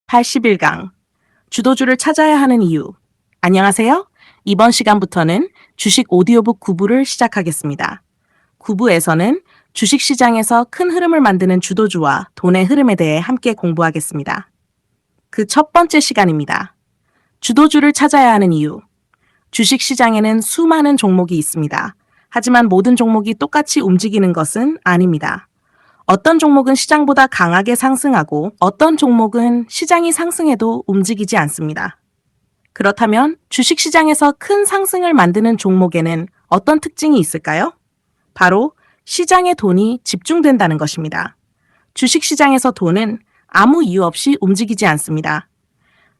81강 주도주를 찾아야 하는 이유. 안녕하세요. 이번 시간부터는 주식 오디오북 9부를 시작하겠습니다. 9부에서는 주식시장에서 큰 흐름을 만드는 주도주와 돈의 흐름에 대해 함께 공부하겠습니다. 그 첫 번째 시간입니다. 주도주를 찾아야 하는 이유. 주식시장에는 수많은 종목이 있습니다. 하지만 모든 종목이 똑같이 움직이는 것은 아닙니다. 어떤 종목은 시장보다 강하게 상승하고 어떤 종목은 시장이 상승해도 움직이지 않습니다. 그렇다면 주식시장에서 큰 상승을 만드는 종목에는 어떤 특징이 있을까요? 바로 시장에 돈이 집중된다는 것입니다. 주식시장에서 돈은 아무 이유 없이 움직이지 않습니다.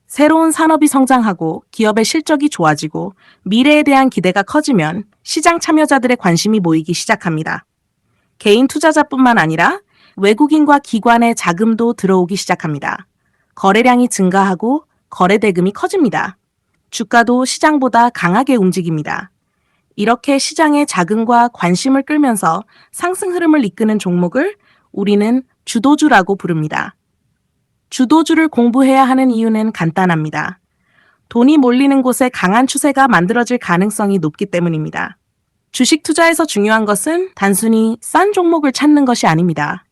새로운 산업이 성장하고 기업의 실적이 좋아지고 미래에 대한 기대가 커지면 시장 참여자들의 관심이 모이기 시작합니다. 개인 투자자뿐만 아니라 외국인과 기관의 자금도 들어오기 시작합니다. 거래량이 증가하고 거래 대금이 커집니다. 주가도 시장보다 강하게 움직입니다. 이렇게 시장의 자금과 관심을 끌면서 상승 흐름을 이끄는 종목을 우리는 주도주라고 부릅니다. 주도주를 공부해야 하는 이유는 간단합니다. 돈이 몰리는 곳에 강한 추세가 만들어질 가능성이 높기 때문입니다. 주식 투자에서 중요한 것은 단순히 싼 종목을 찾는 것이 아닙니다.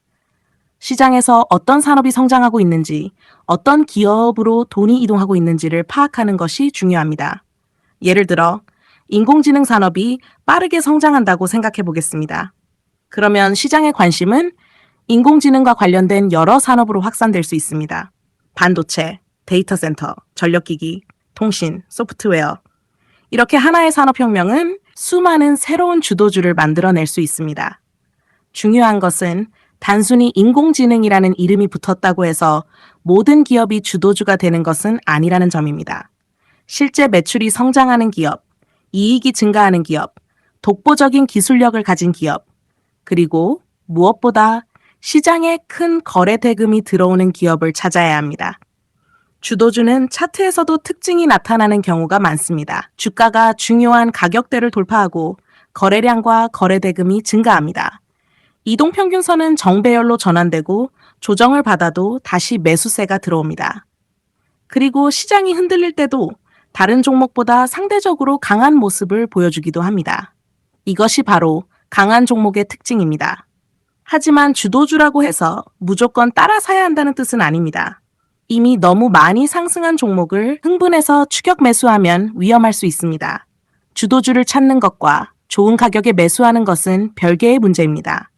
시장에서 어떤 산업이 성장하고 있는지, 어떤 기업으로 돈이 이동하고 있는지를 파악하는 것이 중요합니다. 예를 들어, 인공지능 산업이 빠르게 성장한다고 생각해 보겠습니다. 그러면 시장의 관심은 인공지능과 관련된 여러 산업으로 확산될 수 있습니다. 반도체, 데이터 센터, 전력기기, 통신, 소프트웨어. 이렇게 하나의 산업혁명은 수많은 새로운 주도주를 만들어낼 수 있습니다. 중요한 것은 단순히 인공지능이라는 이름이 붙었다고 해서 모든 기업이 주도주가 되는 것은 아니라는 점입니다. 실제 매출이 성장하는 기업, 이익이 증가하는 기업, 독보적인 기술력을 가진 기업, 그리고 무엇보다 시장에 큰 거래 대금이 들어오는 기업을 찾아야 합니다. 주도주는 차트에서도 특징이 나타나는 경우가 많습니다. 주가가 중요한 가격대를 돌파하고 거래량과 거래 대금이 증가합니다. 이동평균선은 정배열로 전환되고 조정을 받아도 다시 매수세가 들어옵니다. 그리고 시장이 흔들릴 때도 다른 종목보다 상대적으로 강한 모습을 보여주기도 합니다. 이것이 바로 강한 종목의 특징입니다. 하지만 주도주라고 해서 무조건 따라 사야 한다는 뜻은 아닙니다. 이미 너무 많이 상승한 종목을 흥분해서 추격 매수하면 위험할 수 있습니다. 주도주를 찾는 것과 좋은 가격에 매수하는 것은 별개의 문제입니다.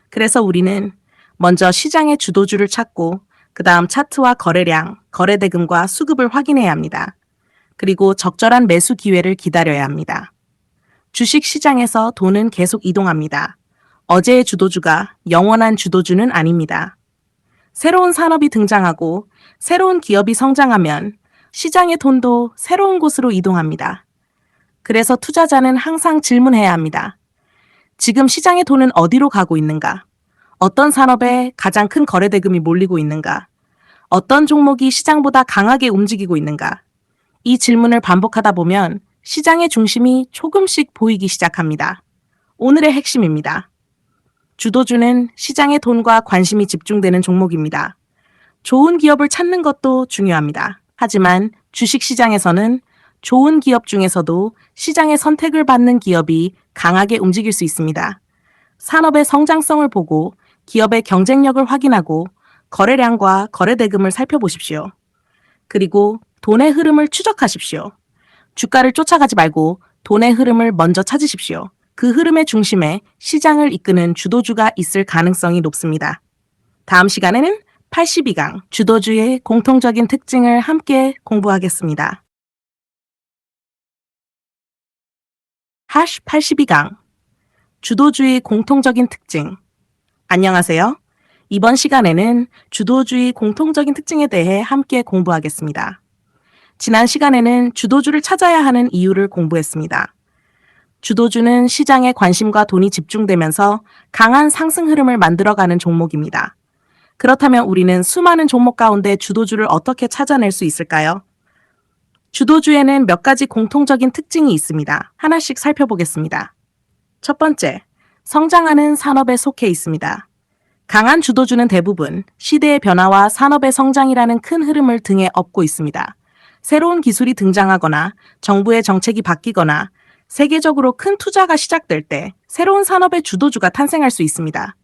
그래서 우리는 먼저 시장의 주도주를 찾고 그 다음 차트와 거래량, 거래대금과 수급을 확인해야 합니다. 그리고 적절한 매수 기회를 기다려야 합니다. 주식 시장에서 돈은 계속 이동합니다. 어제의 주도주가 영원한 주도주는 아닙니다. 새로운 산업이 등장하고 새로운 기업이 성장하면 시장의 돈도 새로운 곳으로 이동합니다. 그래서 투자자는 항상 질문해야 합니다. 지금 시장의 돈은 어디로 가고 있는가? 어떤 산업에 가장 큰 거래 대금이 몰리고 있는가? 어떤 종목이 시장보다 강하게 움직이고 있는가? 이 질문을 반복하다 보면 시장의 중심이 조금씩 보이기 시작합니다. 오늘의 핵심입니다. 주도주는 시장의 돈과 관심이 집중되는 종목입니다. 좋은 기업을 찾는 것도 중요합니다. 하지만 주식시장에서는 좋은 기업 중에서도 시장의 선택을 받는 기업이 강하게 움직일 수 있습니다. 산업의 성장성을 보고 기업의 경쟁력을 확인하고 거래량과 거래대금을 살펴보십시오. 그리고 돈의 흐름을 추적하십시오. 주가를 쫓아가지 말고 돈의 흐름을 먼저 찾으십시오. 그 흐름의 중심에 시장을 이끄는 주도주가 있을 가능성이 높습니다. 다음 시간에는 82강 주도주의 공통적인 특징을 함께 공부하겠습니다. 82강 주도주의 공통적인 특징. 안녕하세요. 이번 시간에는 주도주의 공통적인 특징에 대해 함께 공부하겠습니다. 지난 시간에는 주도주를 찾아야 하는 이유를 공부했습니다. 주도주는 시장에 관심과 돈이 집중되면서 강한 상승 흐름을 만들어가는 종목입니다. 그렇다면 우리는 수많은 종목 가운데 주도주를 어떻게 찾아낼 수 있을까요? 주도주에는 몇 가지 공통적인 특징이 있습니다. 하나씩 살펴보겠습니다. 첫 번째, 성장하는 산업에 속해 있습니다. 강한 주도주는 대부분 시대의 변화와 산업의 성장이라는 큰 흐름을 등에 업고 있습니다. 새로운 기술이 등장하거나 정부의 정책이 바뀌거나 세계적으로 큰 투자가 시작될 때 새로운 산업의 주도주가 탄생할 수 있습니다.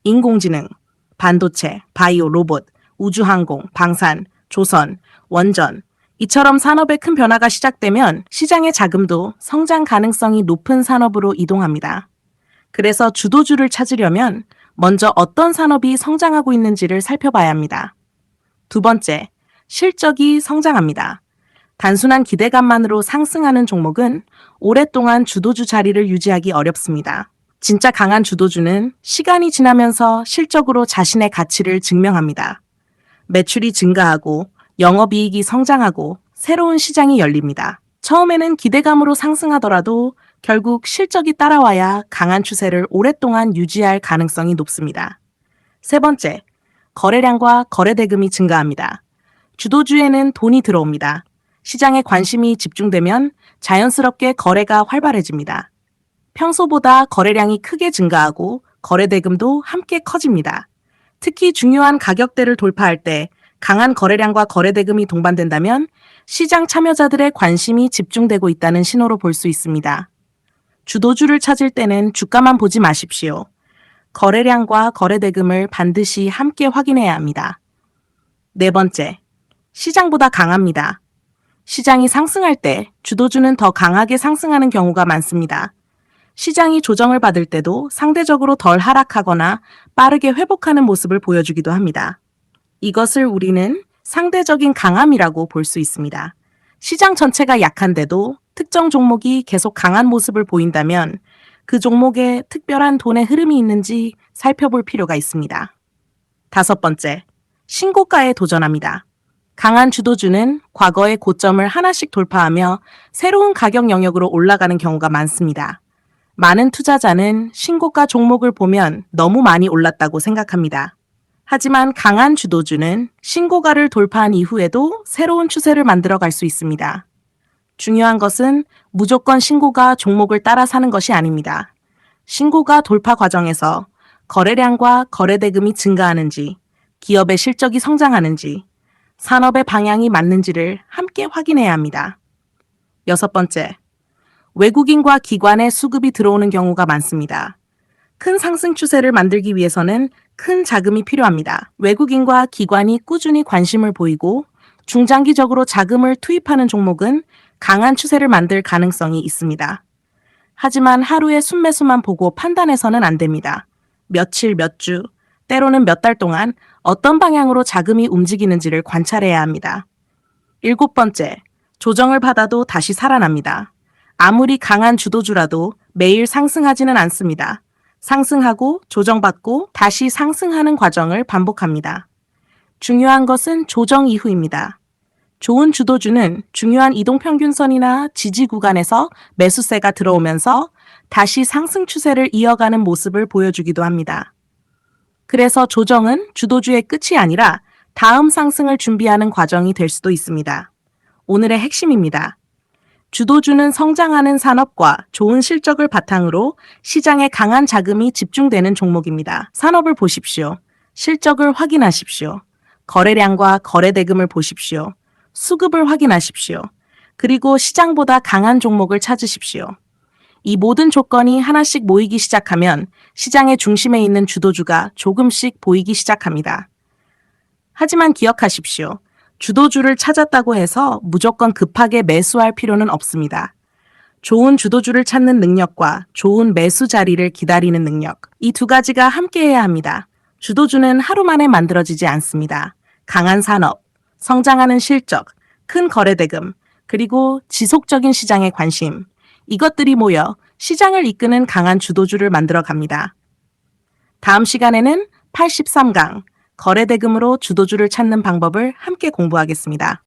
인공지능, 반도체, 바이오, 로봇, 우주항공, 방산, 조선, 원전, 이처럼 산업의 큰 변화가 시작되면 시장의 자금도 성장 가능성이 높은 산업으로 이동합니다. 그래서 주도주를 찾으려면 먼저 어떤 산업이 성장하고 있는지를 살펴봐야 합니다. 두 번째, 실적이 성장합니다. 단순한 기대감만으로 상승하는 종목은 오랫동안 주도주 자리를 유지하기 어렵습니다. 진짜 강한 주도주는 시간이 지나면서 실적으로 자신의 가치를 증명합니다. 매출이 증가하고 영업이익이 성장하고 새로운 시장이 열립니다. 처음에는 기대감으로 상승하더라도 결국 실적이 따라와야 강한 추세를 오랫동안 유지할 가능성이 높습니다. 세 번째, 거래량과 거래대금이 증가합니다. 주도주에는 돈이 들어옵니다. 시장에 관심이 집중되면 자연스럽게 거래가 활발해집니다. 평소보다 거래량이 크게 증가하고 거래대금도 함께 커집니다. 특히 중요한 가격대를 돌파할 때 강한 거래량과 거래대금이 동반된다면 시장 참여자들의 관심이 집중되고 있다는 신호로 볼 수 있습니다. 주도주를 찾을 때는 주가만 보지 마십시오. 거래량과 거래대금을 반드시 함께 확인해야 합니다. 네 번째, 시장보다 강합니다. 시장이 상승할 때 주도주는 더 강하게 상승하는 경우가 많습니다. 시장이 조정을 받을 때도 상대적으로 덜 하락하거나 빠르게 회복하는 모습을 보여주기도 합니다. 이것을 우리는 상대적인 강함이라고 볼 수 있습니다. 시장 전체가 약한데도 특정 종목이 계속 강한 모습을 보인다면 그 종목에 특별한 돈의 흐름이 있는지 살펴볼 필요가 있습니다. 다섯 번째, 신고가에 도전합니다. 강한 주도주는 과거의 고점을 하나씩 돌파하며 새로운 가격 영역으로 올라가는 경우가 많습니다. 많은 투자자는 신고가 종목을 보면 너무 많이 올랐다고 생각합니다. 하지만 강한 주도주는 신고가를 돌파한 이후에도 새로운 추세를 만들어갈 수 있습니다. 중요한 것은 무조건 신고가 종목을 따라 사는 것이 아닙니다. 신고가 돌파 과정에서 거래량과 거래대금이 증가하는지, 기업의 실적이 성장하는지, 산업의 방향이 맞는지를 함께 확인해야 합니다. 여섯 번째, 외국인과 기관의 수급이 들어오는 경우가 많습니다. 큰 상승 추세를 만들기 위해서는 큰 자금이 필요합니다. 외국인과 기관이 꾸준히 관심을 보이고 중장기적으로 자금을 투입하는 종목은 강한 추세를 만들 가능성이 있습니다. 하지만 하루의 순매수만 보고 판단해서는 안 됩니다. 며칠, 몇 주, 때로는 몇 달 동안 어떤 방향으로 자금이 움직이는지를 관찰해야 합니다. 일곱 번째, 조정을 받아도 다시 살아납니다. 아무리 강한 주도주라도 매일 상승하지는 않습니다. 상승하고 조정받고 다시 상승하는 과정을 반복합니다. 중요한 것은 조정 이후입니다. 좋은 주도주는 중요한 이동평균선이나 지지 구간에서 매수세가 들어오면서 다시 상승 추세를 이어가는 모습을 보여주기도 합니다. 그래서 조정은 주도주의 끝이 아니라 다음 상승을 준비하는 과정이 될 수도 있습니다. 오늘의 핵심입니다. 주도주는 성장하는 산업과 좋은 실적을 바탕으로 시장에 강한 자금이 집중되는 종목입니다. 산업을 보십시오. 실적을 확인하십시오. 거래량과 거래대금을 보십시오. 수급을 확인하십시오. 그리고 시장보다 강한 종목을 찾으십시오. 이 모든 조건이 하나씩 모이기 시작하면 시장의 중심에 있는 주도주가 조금씩 보이기 시작합니다. 하지만 기억하십시오. 주도주를 찾았다고 해서 무조건 급하게 매수할 필요는 없습니다. 좋은 주도주를 찾는 능력과 좋은 매수 자리를 기다리는 능력, 이 두 가지가 함께해야 합니다. 주도주는 하루 만에 만들어지지 않습니다. 강한 산업, 성장하는 실적, 큰 거래대금, 그리고 지속적인 시장의 관심, 이것들이 모여 시장을 이끄는 강한 주도주를 만들어 갑니다. 다음 시간에는 83강, 거래대금으로 주도주를 찾는 방법을 함께 공부하겠습니다.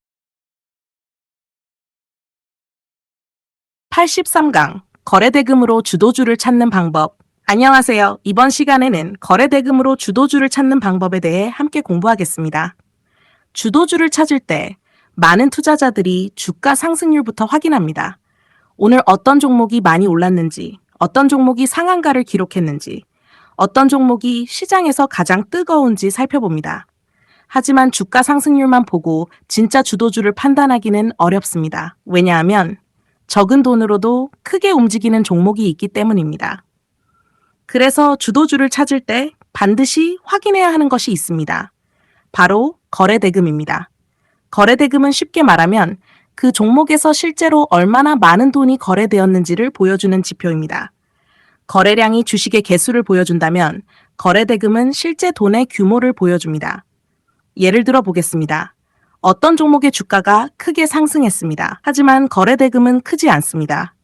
83강, 거래대금으로 주도주를 찾는 방법. 안녕하세요. 이번 시간에는 거래대금으로 주도주를 찾는 방법에 대해 함께 공부하겠습니다. 주도주를 찾을 때 많은 투자자들이 주가 상승률부터 확인합니다. 오늘 어떤 종목이 많이 올랐는지, 어떤 종목이 상한가를 기록했는지, 어떤 종목이 시장에서 가장 뜨거운지 살펴봅니다. 하지만 주가 상승률만 보고 진짜 주도주를 판단하기는 어렵습니다. 왜냐하면 적은 돈으로도 크게 움직이는 종목이 있기 때문입니다. 그래서 주도주를 찾을 때 반드시 확인해야 하는 것이 있습니다. 바로 거래대금입니다. 거래대금은 쉽게 말하면 그 종목에서 실제로 얼마나 많은 돈이 거래되었는지를 보여주는 지표입니다. 거래량이 주식의 개수를 보여준다면 거래대금은 실제 돈의 규모를 보여줍니다. 예를 들어 보겠습니다. 어떤 종목의 주가가 크게 상승했습니다. 하지만 거래대금은 크지 않습니다.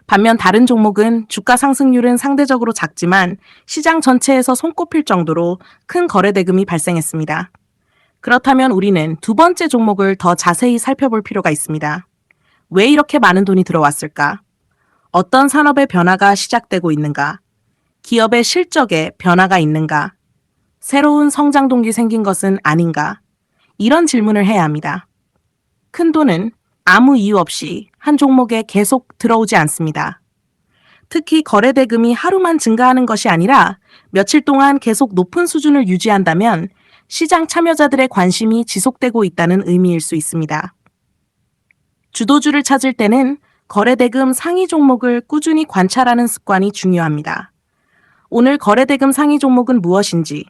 반면 다른 종목은 주가 상승률은 상대적으로 작지만 시장 전체에서 손꼽힐 정도로 큰 거래대금이 발생했습니다. 그렇다면 우리는 두 번째 종목을 더 자세히 살펴볼 필요가 있습니다. 왜 이렇게 많은 돈이 들어왔을까? 어떤 산업의 변화가 시작되고 있는가? 기업의 실적에 변화가 있는가? 새로운 성장 동기 생긴 것은 아닌가? 이런 질문을 해야 합니다. 큰 돈은 아무 이유 없이 한 종목에 계속 들어오지 않습니다. 특히 거래대금이 하루만 증가하는 것이 아니라 며칠 동안 계속 높은 수준을 유지한다면 시장 참여자들의 관심이 지속되고 있다는 의미일 수 있습니다. 주도주를 찾을 때는 거래대금 상위 종목을 꾸준히 관찰하는 습관이 중요합니다. 오늘 거래대금 상위 종목은 무엇인지,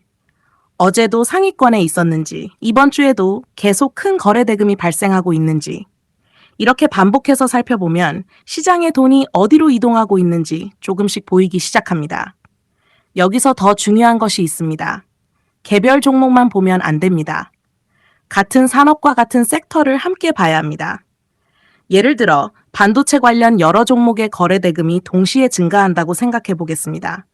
어제도 상위권에 있었는지, 이번 주에도 계속 큰 거래대금이 발생하고 있는지, 이렇게 반복해서 살펴보면 시장의 돈이 어디로 이동하고 있는지 조금씩 보이기 시작합니다. 여기서 더 중요한 것이 있습니다. 개별 종목만 보면 안 됩니다. 같은 산업과 같은 섹터를 함께 봐야 합니다. 예를 들어 반도체 관련 여러 종목의 거래대금이 동시에 증가한다고 생각해 보겠습니다.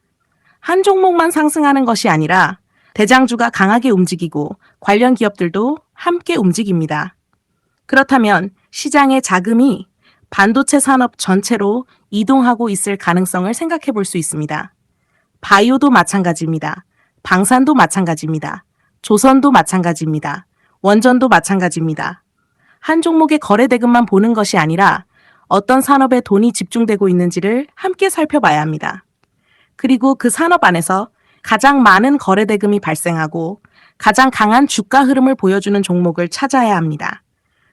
한 종목만 상승하는 것이 아니라 대장주가 강하게 움직이고 관련 기업들도 함께 움직입니다. 그렇다면 시장의 자금이 반도체 산업 전체로 이동하고 있을 가능성을 생각해 볼 수 있습니다. 바이오도 마찬가지입니다. 방산도 마찬가지입니다. 조선도 마찬가지입니다. 원전도 마찬가지입니다. 한 종목의 거래대금만 보는 것이 아니라 어떤 산업에 돈이 집중되고 있는지를 함께 살펴봐야 합니다. 그리고 그 산업 안에서 가장 많은 거래대금이 발생하고 가장 강한 주가 흐름을 보여주는 종목을 찾아야 합니다.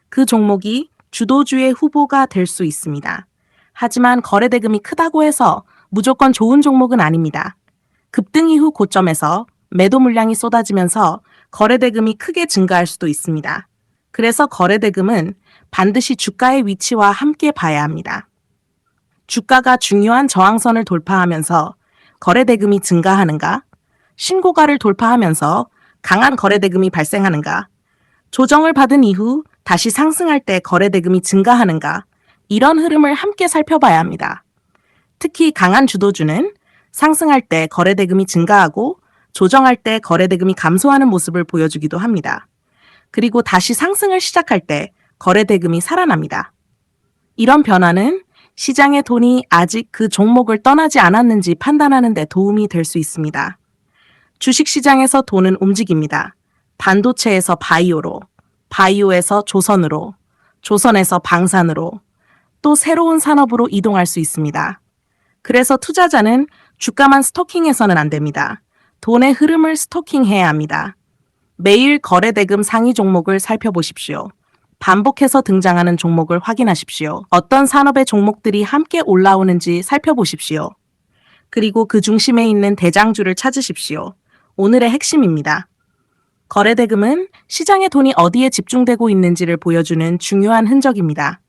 그 종목이 주도주의 후보가 될 수 있습니다. 하지만 거래대금이 크다고 해서 무조건 좋은 종목은 아닙니다. 급등 이후 고점에서 매도 물량이 쏟아지면서 거래대금이 크게 증가할 수도 있습니다. 그래서 거래대금은 반드시 주가의 위치와 함께 봐야 합니다. 주가가 중요한 저항선을 돌파하면서 거래대금이 증가하는가? 신고가를 돌파하면서 강한 거래대금이 발생하는가? 조정을 받은 이후 다시 상승할 때 거래대금이 증가하는가? 이런 흐름을 함께 살펴봐야 합니다. 특히 강한 주도주는 상승할 때 거래대금이 증가하고 조정할 때 거래대금이 감소하는 모습을 보여주기도 합니다. 그리고 다시 상승을 시작할 때 거래대금이 살아납니다. 이런 변화는 시장의 돈이 아직 그 종목을 떠나지 않았는지 판단하는 데 도움이 될 수 있습니다. 주식시장에서 돈은 움직입니다. 반도체에서 바이오로, 바이오에서 조선으로, 조선에서 방산으로, 또 새로운 산업으로 이동할 수 있습니다. 그래서 투자자는 주가만 스토킹해서는 안 됩니다. 돈의 흐름을 스토킹해야 합니다. 매일 거래대금 상위 종목을 살펴보십시오. 반복해서 등장하는 종목을 확인하십시오. 어떤 산업의 종목들이 함께 올라오는지 살펴보십시오. 그리고 그 중심에 있는 대장주를 찾으십시오. 오늘의 핵심입니다. 거래대금은 시장의 돈이 어디에 집중되고 있는지를 보여주는 중요한 흔적입니다.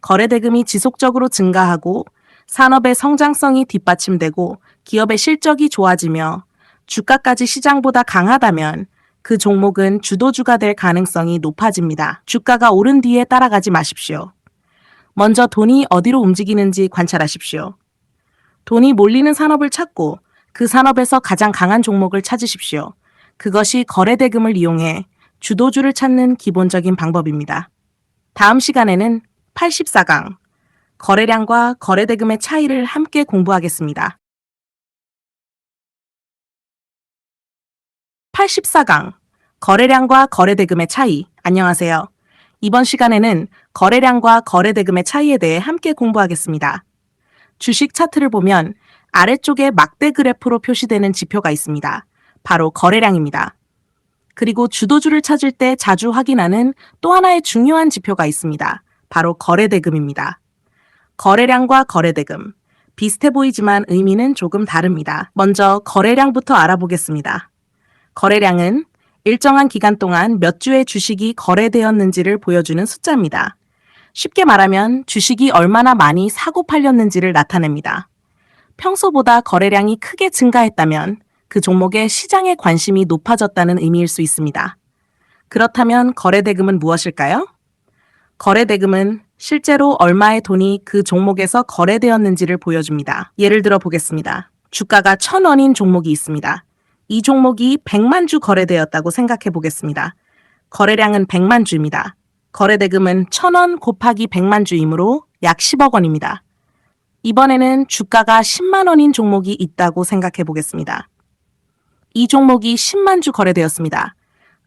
거래대금이 지속적으로 증가하고 산업의 성장성이 뒷받침되고 기업의 실적이 좋아지며 주가까지 시장보다 강하다면 그 종목은 주도주가 될 가능성이 높아집니다. 주가가 오른 뒤에 따라가지 마십시오. 먼저 돈이 어디로 움직이는지 관찰하십시오. 돈이 몰리는 산업을 찾고 그 산업에서 가장 강한 종목을 찾으십시오. 그것이 거래대금을 이용해 주도주를 찾는 기본적인 방법입니다. 다음 시간에는 84강, 거래량과 거래대금의 차이를 함께 공부하겠습니다. 84강, 거래량과 거래대금의 차이. 안녕하세요. 이번 시간에는 거래량과 거래대금의 차이에 대해 함께 공부하겠습니다. 주식 차트를 보면 아래쪽에 막대 그래프로 표시되는 지표가 있습니다. 바로 거래량입니다. 그리고 주도주를 찾을 때 자주 확인하는 또 하나의 중요한 지표가 있습니다. 바로 거래대금입니다. 거래량과 거래대금. 비슷해 보이지만 의미는 조금 다릅니다. 먼저 거래량부터 알아보겠습니다. 거래량은 일정한 기간 동안 몇 주의 주식이 거래되었는지를 보여주는 숫자입니다. 쉽게 말하면 주식이 얼마나 많이 사고 팔렸는지를 나타냅니다. 평소보다 거래량이 크게 증가했다면 그 종목의 시장의 관심이 높아졌다는 의미일 수 있습니다. 그렇다면 거래대금은 무엇일까요? 거래대금은 실제로 얼마의 돈이 그 종목에서 거래되었는지를 보여줍니다. 예를 들어 보겠습니다. 주가가 1,000원인 종목이 있습니다. 이 종목이 100만 주 거래되었다고 생각해 보겠습니다. 거래량은 100만 주입니다. 거래대금은 1,000원 곱하기 100만 주이므로 약 10억 원입니다. 이번에는 주가가 10만 원인 종목이 있다고 생각해 보겠습니다. 이 종목이 10만 주 거래되었습니다.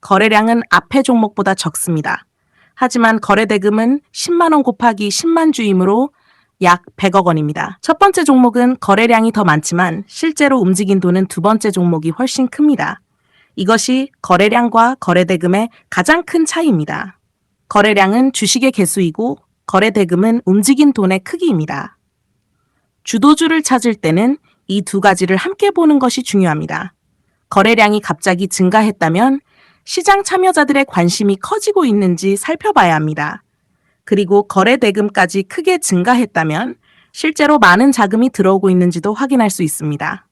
거래량은 앞의 종목보다 적습니다. 하지만 거래대금은 10만 원 곱하기 10만 주이므로 약 100억 원입니다. 첫 번째 종목은 거래량이 더 많지만 실제로 움직인 돈은 두 번째 종목이 훨씬 큽니다. 이것이 거래량과 거래대금의 가장 큰 차이입니다. 거래량은 주식의 개수이고 거래대금은 움직인 돈의 크기입니다. 주도주를 찾을 때는 이 두 가지를 함께 보는 것이 중요합니다. 거래량이 갑자기 증가했다면 시장 참여자들의 관심이 커지고 있는지 살펴봐야 합니다. 그리고 거래대금까지 크게 증가했다면 실제로 많은 자금이 들어오고 있는지도 확인할 수 있습니다.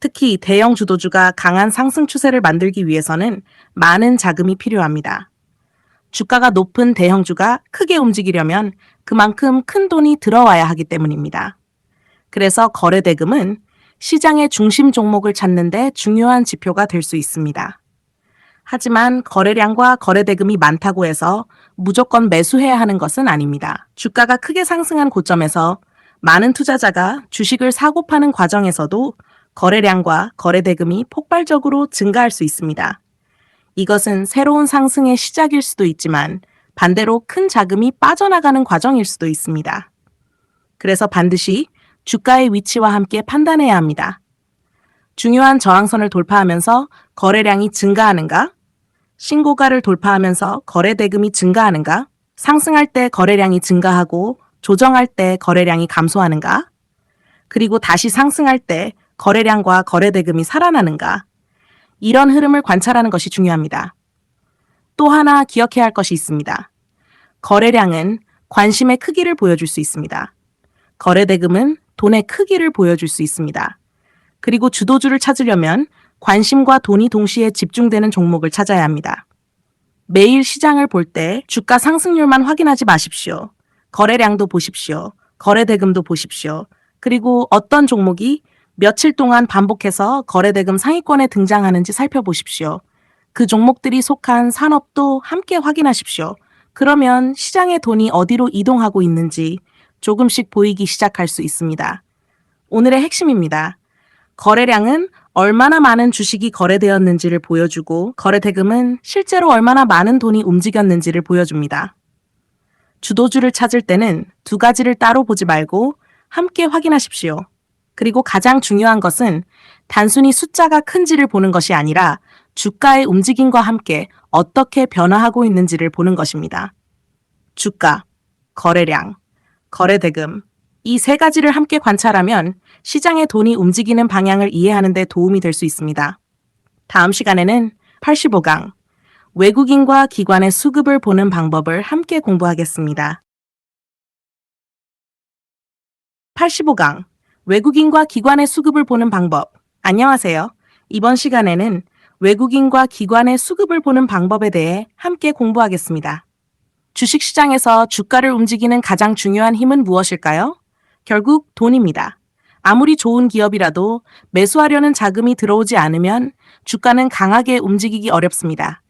특히 대형 주도주가 강한 상승 추세를 만들기 위해서는 많은 자금이 필요합니다. 주가가 높은 대형주가 크게 움직이려면 그만큼 큰 돈이 들어와야 하기 때문입니다. 그래서 거래대금은 시장의 중심 종목을 찾는 데 중요한 지표가 될 수 있습니다. 하지만 거래량과 거래대금이 많다고 해서 무조건 매수해야 하는 것은 아닙니다. 주가가 크게 상승한 고점에서 많은 투자자가 주식을 사고 파는 과정에서도 거래량과 거래대금이 폭발적으로 증가할 수 있습니다. 이것은 새로운 상승의 시작일 수도 있지만 반대로 큰 자금이 빠져나가는 과정일 수도 있습니다. 그래서 반드시 주가의 위치와 함께 판단해야 합니다. 중요한 저항선을 돌파하면서 거래량이 증가하는가? 신고가를 돌파하면서 거래대금이 증가하는가? 상승할 때 거래량이 증가하고 조정할 때 거래량이 감소하는가? 그리고 다시 상승할 때 거래량과 거래대금이 살아나는가? 이런 흐름을 관찰하는 것이 중요합니다. 또 하나 기억해야 할 것이 있습니다. 거래량은 관심의 크기를 보여줄 수 있습니다. 거래대금은 돈의 크기를 보여줄 수 있습니다. 그리고 주도주를 찾으려면 관심과 돈이 동시에 집중되는 종목을 찾아야 합니다. 매일 시장을 볼 때 주가 상승률만 확인하지 마십시오. 거래량도 보십시오. 거래대금도 보십시오. 그리고 어떤 종목이 며칠 동안 반복해서 거래대금 상위권에 등장하는지 살펴보십시오. 그 종목들이 속한 산업도 함께 확인하십시오. 그러면 시장의 돈이 어디로 이동하고 있는지 조금씩 보이기 시작할 수 있습니다. 오늘의 핵심입니다. 거래량은 얼마나 많은 주식이 거래되었는지를 보여주고 거래대금은 실제로 얼마나 많은 돈이 움직였는지를 보여줍니다. 주도주를 찾을 때는 두 가지를 따로 보지 말고 함께 확인하십시오. 그리고 가장 중요한 것은 단순히 숫자가 큰지를 보는 것이 아니라 주가의 움직임과 함께 어떻게 변화하고 있는지를 보는 것입니다. 주가, 거래량, 거래대금, 이 세 가지를 함께 관찰하면 시장의 돈이 움직이는 방향을 이해하는 데 도움이 될 수 있습니다. 다음 시간에는 85강, 외국인과 기관의 수급을 보는 방법을 함께 공부하겠습니다. 85강, 외국인과 기관의 수급을 보는 방법. 안녕하세요. 이번 시간에는 외국인과 기관의 수급을 보는 방법에 대해 함께 공부하겠습니다. 주식시장에서 주가를 움직이는 가장 중요한 힘은 무엇일까요? 결국 돈입니다. 아무리 좋은 기업이라도 매수하려는 자금이 들어오지 않으면 주가는 강하게 움직이기 어렵습니다.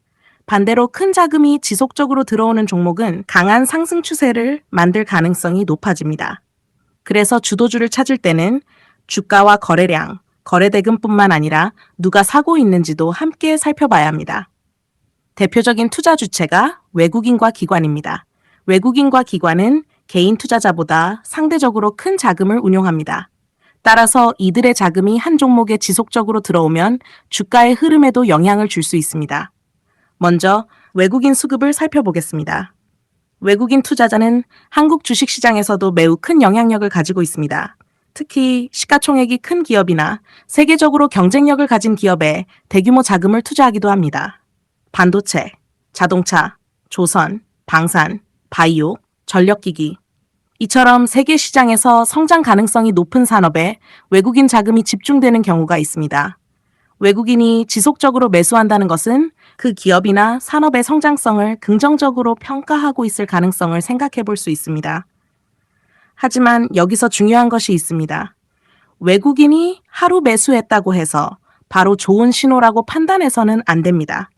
반대로 큰 자금이 지속적으로 들어오는 종목은 강한 상승 추세를 만들 가능성이 높아집니다. 그래서 주도주를 찾을 때는 주가와 거래량, 거래대금뿐만 아니라 누가 사고 있는지도 함께 살펴봐야 합니다. 대표적인 투자 주체가 외국인과 기관입니다. 외국인과 기관은 개인 투자자보다 상대적으로 큰 자금을 운용합니다. 따라서 이들의 자금이 한 종목에 지속적으로 들어오면 주가의 흐름에도 영향을 줄 수 있습니다. 먼저 외국인 수급을 살펴보겠습니다. 외국인 투자자는 한국 주식시장에서도 매우 큰 영향력을 가지고 있습니다. 특히 시가총액이 큰 기업이나 세계적으로 경쟁력을 가진 기업에 대규모 자금을 투자하기도 합니다. 반도체, 자동차, 조선, 방산, 바이오, 전력기기. 이처럼 세계 시장에서 성장 가능성이 높은 산업에 외국인 자금이 집중되는 경우가 있습니다. 외국인이 지속적으로 매수한다는 것은 그 기업이나 산업의 성장성을 긍정적으로 평가하고 있을 가능성을 생각해 볼 수 있습니다. 하지만 여기서 중요한 것이 있습니다. 외국인이 하루 매수했다고 해서 바로 좋은 신호라고 판단해서는 안 됩니다.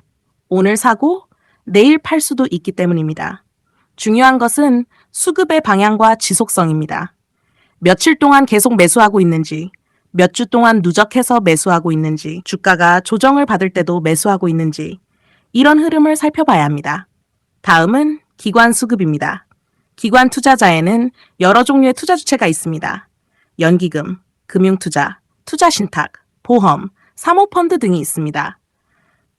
오늘 사고 내일 팔 수도 있기 때문입니다. 중요한 것은 수급의 방향과 지속성입니다. 며칠 동안 계속 매수하고 있는지, 몇 주 동안 누적해서 매수하고 있는지, 주가가 조정을 받을 때도 매수하고 있는지, 이런 흐름을 살펴봐야 합니다. 다음은 기관 수급입니다. 기관 투자자에는 여러 종류의 투자 주체가 있습니다. 연기금, 금융투자, 투자신탁, 보험, 사모펀드 등이 있습니다.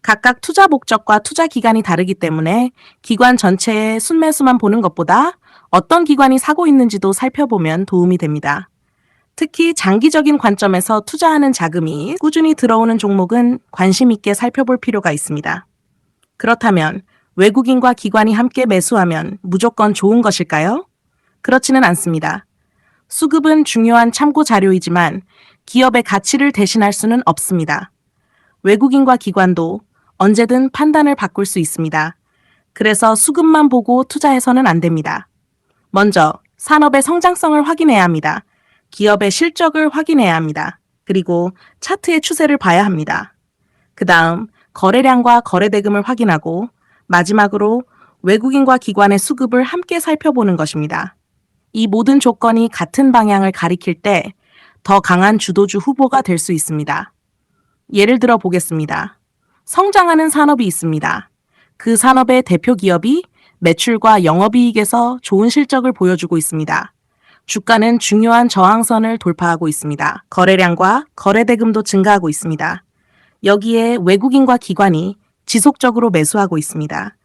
각각 투자 목적과 투자 기간이 다르기 때문에 기관 전체의 순매수만 보는 것보다 어떤 기관이 사고 있는지도 살펴보면 도움이 됩니다. 특히 장기적인 관점에서 투자하는 자금이 꾸준히 들어오는 종목은 관심 있게 살펴볼 필요가 있습니다. 그렇다면 외국인과 기관이 함께 매수하면 무조건 좋은 것일까요? 그렇지는 않습니다. 수급은 중요한 참고 자료이지만 기업의 가치를 대신할 수는 없습니다. 외국인과 기관도 언제든 판단을 바꿀 수 있습니다. 그래서 수급만 보고 투자해서는 안 됩니다. 먼저 산업의 성장성을 확인해야 합니다. 기업의 실적을 확인해야 합니다. 그리고 차트의 추세를 봐야 합니다. 그 다음 거래량과 거래대금을 확인하고 마지막으로 외국인과 기관의 수급을 함께 살펴보는 것입니다. 이 모든 조건이 같은 방향을 가리킬 때 더 강한 주도주 후보가 될 수 있습니다. 예를 들어 보겠습니다. 성장하는 산업이 있습니다. 그 산업의 대표 기업이 매출과 영업이익에서 좋은 실적을 보여주고 있습니다. 주가는 중요한 저항선을 돌파하고 있습니다. 거래량과 거래대금도 증가하고 있습니다. 여기에 외국인과 기관이 지속적으로 매수하고 있습니다.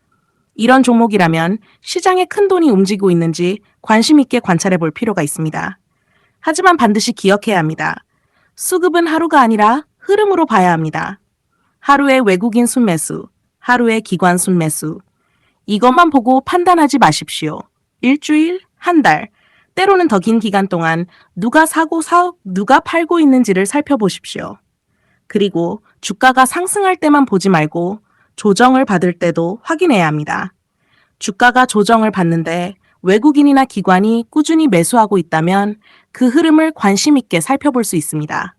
이런 종목이라면 시장에 큰 돈이 움직이고 있는지 관심 있게 관찰해 볼 필요가 있습니다. 하지만 반드시 기억해야 합니다. 수급은 하루가 아니라 흐름으로 봐야 합니다. 하루의 외국인 순매수, 하루의 기관 순매수. 이것만 보고 판단하지 마십시오. 일주일, 한 달, 때로는 더 긴 기간 동안 누가 누가 팔고 있는지를 살펴보십시오. 그리고 주가가 상승할 때만 보지 말고 조정을 받을 때도 확인해야 합니다. 주가가 조정을 받는데 외국인이나 기관이 꾸준히 매수하고 있다면 그 흐름을 관심 있게 살펴볼 수 있습니다.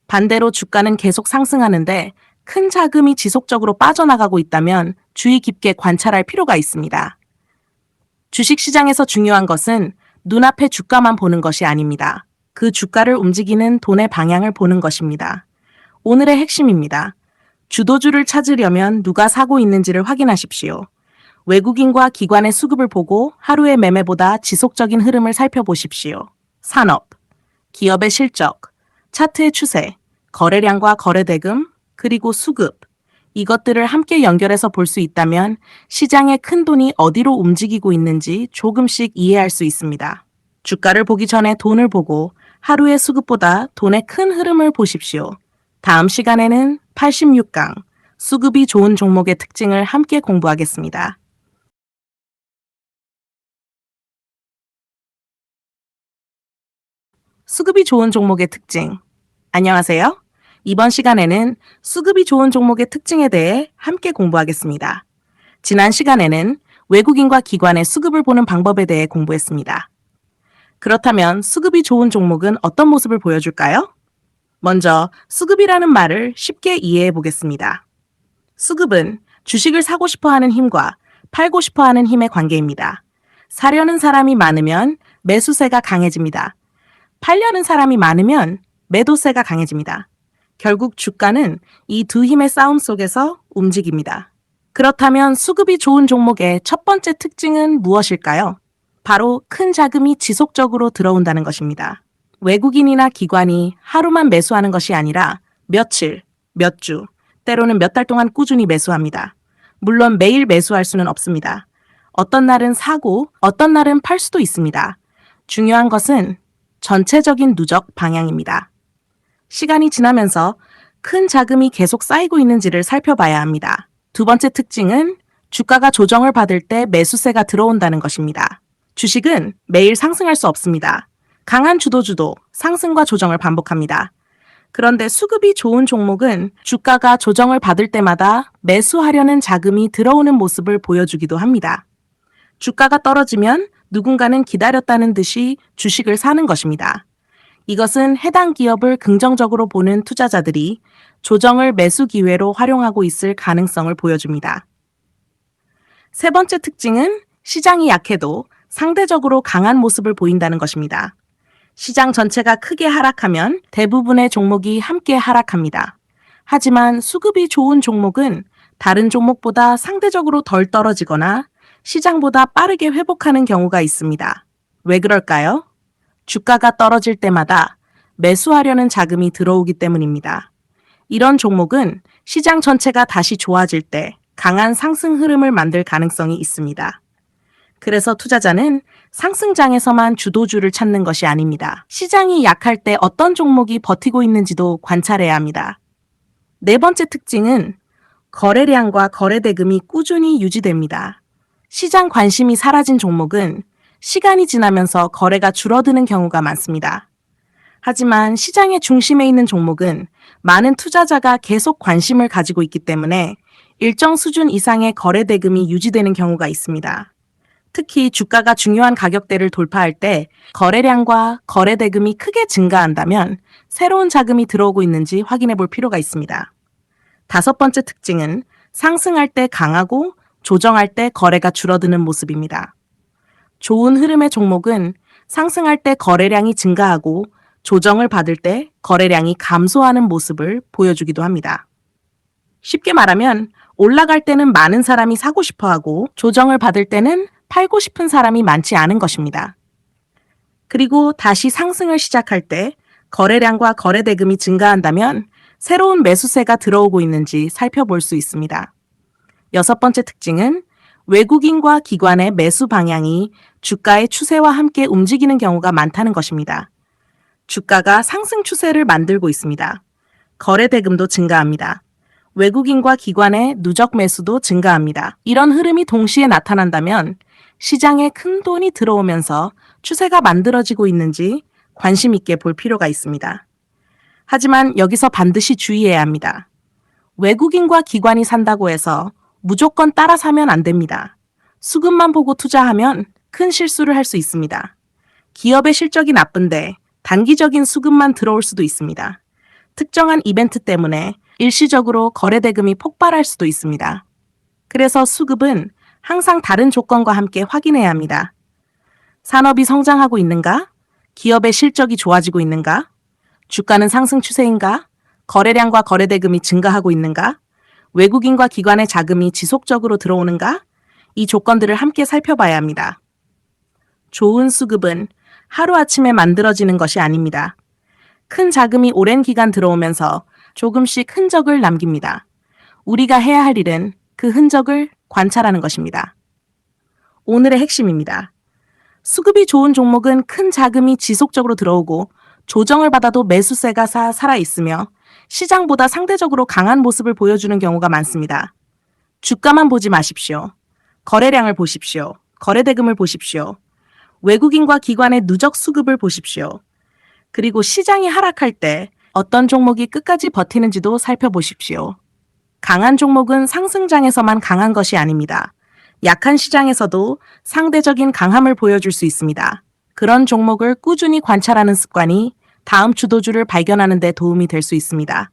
반대로 주가는 계속 상승하는데 큰 자금이 지속적으로 빠져나가고 있다면 주의 깊게 관찰할 필요가 있습니다. 주식시장에서 중요한 것은 눈앞의 주가만 보는 것이 아닙니다. 그 주가를 움직이는 돈의 방향을 보는 것입니다. 오늘의 핵심입니다. 주도주를 찾으려면 누가 사고 있는지를 확인하십시오. 외국인과 기관의 수급을 보고 하루의 매매보다 지속적인 흐름을 살펴보십시오. 산업, 기업의 실적, 차트의 추세, 거래량과 거래대금, 그리고 수급. 이것들을 함께 연결해서 볼 수 있다면 시장의 큰 돈이 어디로 움직이고 있는지 조금씩 이해할 수 있습니다. 주가를 보기 전에 돈을 보고 하루의 수급보다 돈의 큰 흐름을 보십시오. 다음 시간에는 86강, 수급이 좋은 종목의 특징을 함께 공부하겠습니다. 수급이 좋은 종목의 특징. 안녕하세요. 이번 시간에는 수급이 좋은 종목의 특징에 대해 함께 공부하겠습니다. 지난 시간에는 외국인과 기관의 수급을 보는 방법에 대해 공부했습니다. 그렇다면 수급이 좋은 종목은 어떤 모습을 보여줄까요? 먼저 수급이라는 말을 쉽게 이해해 보겠습니다. 수급은 주식을 사고 싶어 하는 힘과 팔고 싶어 하는 힘의 관계입니다. 사려는 사람이 많으면 매수세가 강해집니다. 팔려는 사람이 많으면 매도세가 강해집니다. 결국 주가는 이 두 힘의 싸움 속에서 움직입니다. 그렇다면 수급이 좋은 종목의 첫 번째 특징은 무엇일까요? 바로 큰 자금이 지속적으로 들어온다는 것입니다. 외국인이나 기관이 하루만 매수하는 것이 아니라 며칠, 몇 주, 때로는 몇 달 동안 꾸준히 매수합니다. 물론 매일 매수할 수는 없습니다. 어떤 날은 사고, 어떤 날은 팔 수도 있습니다. 중요한 것은 전체적인 누적 방향입니다. 시간이 지나면서 큰 자금이 계속 쌓이고 있는지를 살펴봐야 합니다. 두 번째 특징은 주가가 조정을 받을 때 매수세가 들어온다는 것입니다. 주식은 매일 상승할 수 없습니다. 강한 주도주도 상승과 조정을 반복합니다. 그런데 수급이 좋은 종목은 주가가 조정을 받을 때마다 매수하려는 자금이 들어오는 모습을 보여주기도 합니다. 주가가 떨어지면 누군가는 기다렸다는 듯이 주식을 사는 것입니다. 이것은 해당 기업을 긍정적으로 보는 투자자들이 조정을 매수 기회로 활용하고 있을 가능성을 보여줍니다. 세 번째 특징은 시장이 약해도 상대적으로 강한 모습을 보인다는 것입니다. 시장 전체가 크게 하락하면 대부분의 종목이 함께 하락합니다. 하지만 수급이 좋은 종목은 다른 종목보다 상대적으로 덜 떨어지거나 시장보다 빠르게 회복하는 경우가 있습니다. 왜 그럴까요? 주가가 떨어질 때마다 매수하려는 자금이 들어오기 때문입니다. 이런 종목은 시장 전체가 다시 좋아질 때 강한 상승 흐름을 만들 가능성이 있습니다. 그래서 투자자는 상승장에서만 주도주를 찾는 것이 아닙니다. 시장이 약할 때 어떤 종목이 버티고 있는지도 관찰해야 합니다. 네 번째 특징은 거래량과 거래대금이 꾸준히 유지됩니다. 시장 관심이 사라진 종목은 시간이 지나면서 거래가 줄어드는 경우가 많습니다. 하지만 시장의 중심에 있는 종목은 많은 투자자가 계속 관심을 가지고 있기 때문에 일정 수준 이상의 거래대금이 유지되는 경우가 있습니다. 특히 주가가 중요한 가격대를 돌파할 때 거래량과 거래대금이 크게 증가한다면 새로운 자금이 들어오고 있는지 확인해 볼 필요가 있습니다. 다섯 번째 특징은 상승할 때 강하고 조정할 때 거래가 줄어드는 모습입니다. 좋은 흐름의 종목은 상승할 때 거래량이 증가하고 조정을 받을 때 거래량이 감소하는 모습을 보여주기도 합니다. 쉽게 말하면 올라갈 때는 많은 사람이 사고 싶어 하고 조정을 받을 때는 팔고 싶은 사람이 많지 않은 것입니다. 그리고 다시 상승을 시작할 때 거래량과 거래대금이 증가한다면 새로운 매수세가 들어오고 있는지 살펴볼 수 있습니다. 여섯 번째 특징은 외국인과 기관의 매수 방향이 주가의 추세와 함께 움직이는 경우가 많다는 것입니다. 주가가 상승 추세를 만들고 있습니다. 거래대금도 증가합니다. 외국인과 기관의 누적 매수도 증가합니다. 이런 흐름이 동시에 나타난다면 시장에 큰 돈이 들어오면서 추세가 만들어지고 있는지 관심 있게 볼 필요가 있습니다. 하지만 여기서 반드시 주의해야 합니다. 외국인과 기관이 산다고 해서 무조건 따라 사면 안 됩니다. 수급만 보고 투자하면 큰 실수를 할 수 있습니다. 기업의 실적이 나쁜데 단기적인 수급만 들어올 수도 있습니다. 특정한 이벤트 때문에 일시적으로 거래대금이 폭발할 수도 있습니다. 그래서 수급은 항상 다른 조건과 함께 확인해야 합니다. 산업이 성장하고 있는가? 기업의 실적이 좋아지고 있는가? 주가는 상승 추세인가? 거래량과 거래대금이 증가하고 있는가? 외국인과 기관의 자금이 지속적으로 들어오는가? 이 조건들을 함께 살펴봐야 합니다. 좋은 수급은 하루아침에 만들어지는 것이 아닙니다. 큰 자금이 오랜 기간 들어오면서 조금씩 흔적을 남깁니다. 우리가 해야 할 일은 그 흔적을 관찰하는 것입니다. 오늘의 핵심입니다. 수급이 좋은 종목은 큰 자금이 지속적으로 들어오고 조정을 받아도 매수세가 살아있으며 시장보다 상대적으로 강한 모습을 보여주는 경우가 많습니다. 주가만 보지 마십시오. 거래량을 보십시오. 거래대금을 보십시오. 외국인과 기관의 누적 수급을 보십시오. 그리고 시장이 하락할 때 어떤 종목이 끝까지 버티는지도 살펴보십시오. 강한 종목은 상승장에서만 강한 것이 아닙니다. 약한 시장에서도 상대적인 강함을 보여줄 수 있습니다. 그런 종목을 꾸준히 관찰하는 습관이 다음 주도주를 발견하는 데 도움이 될 수 있습니다.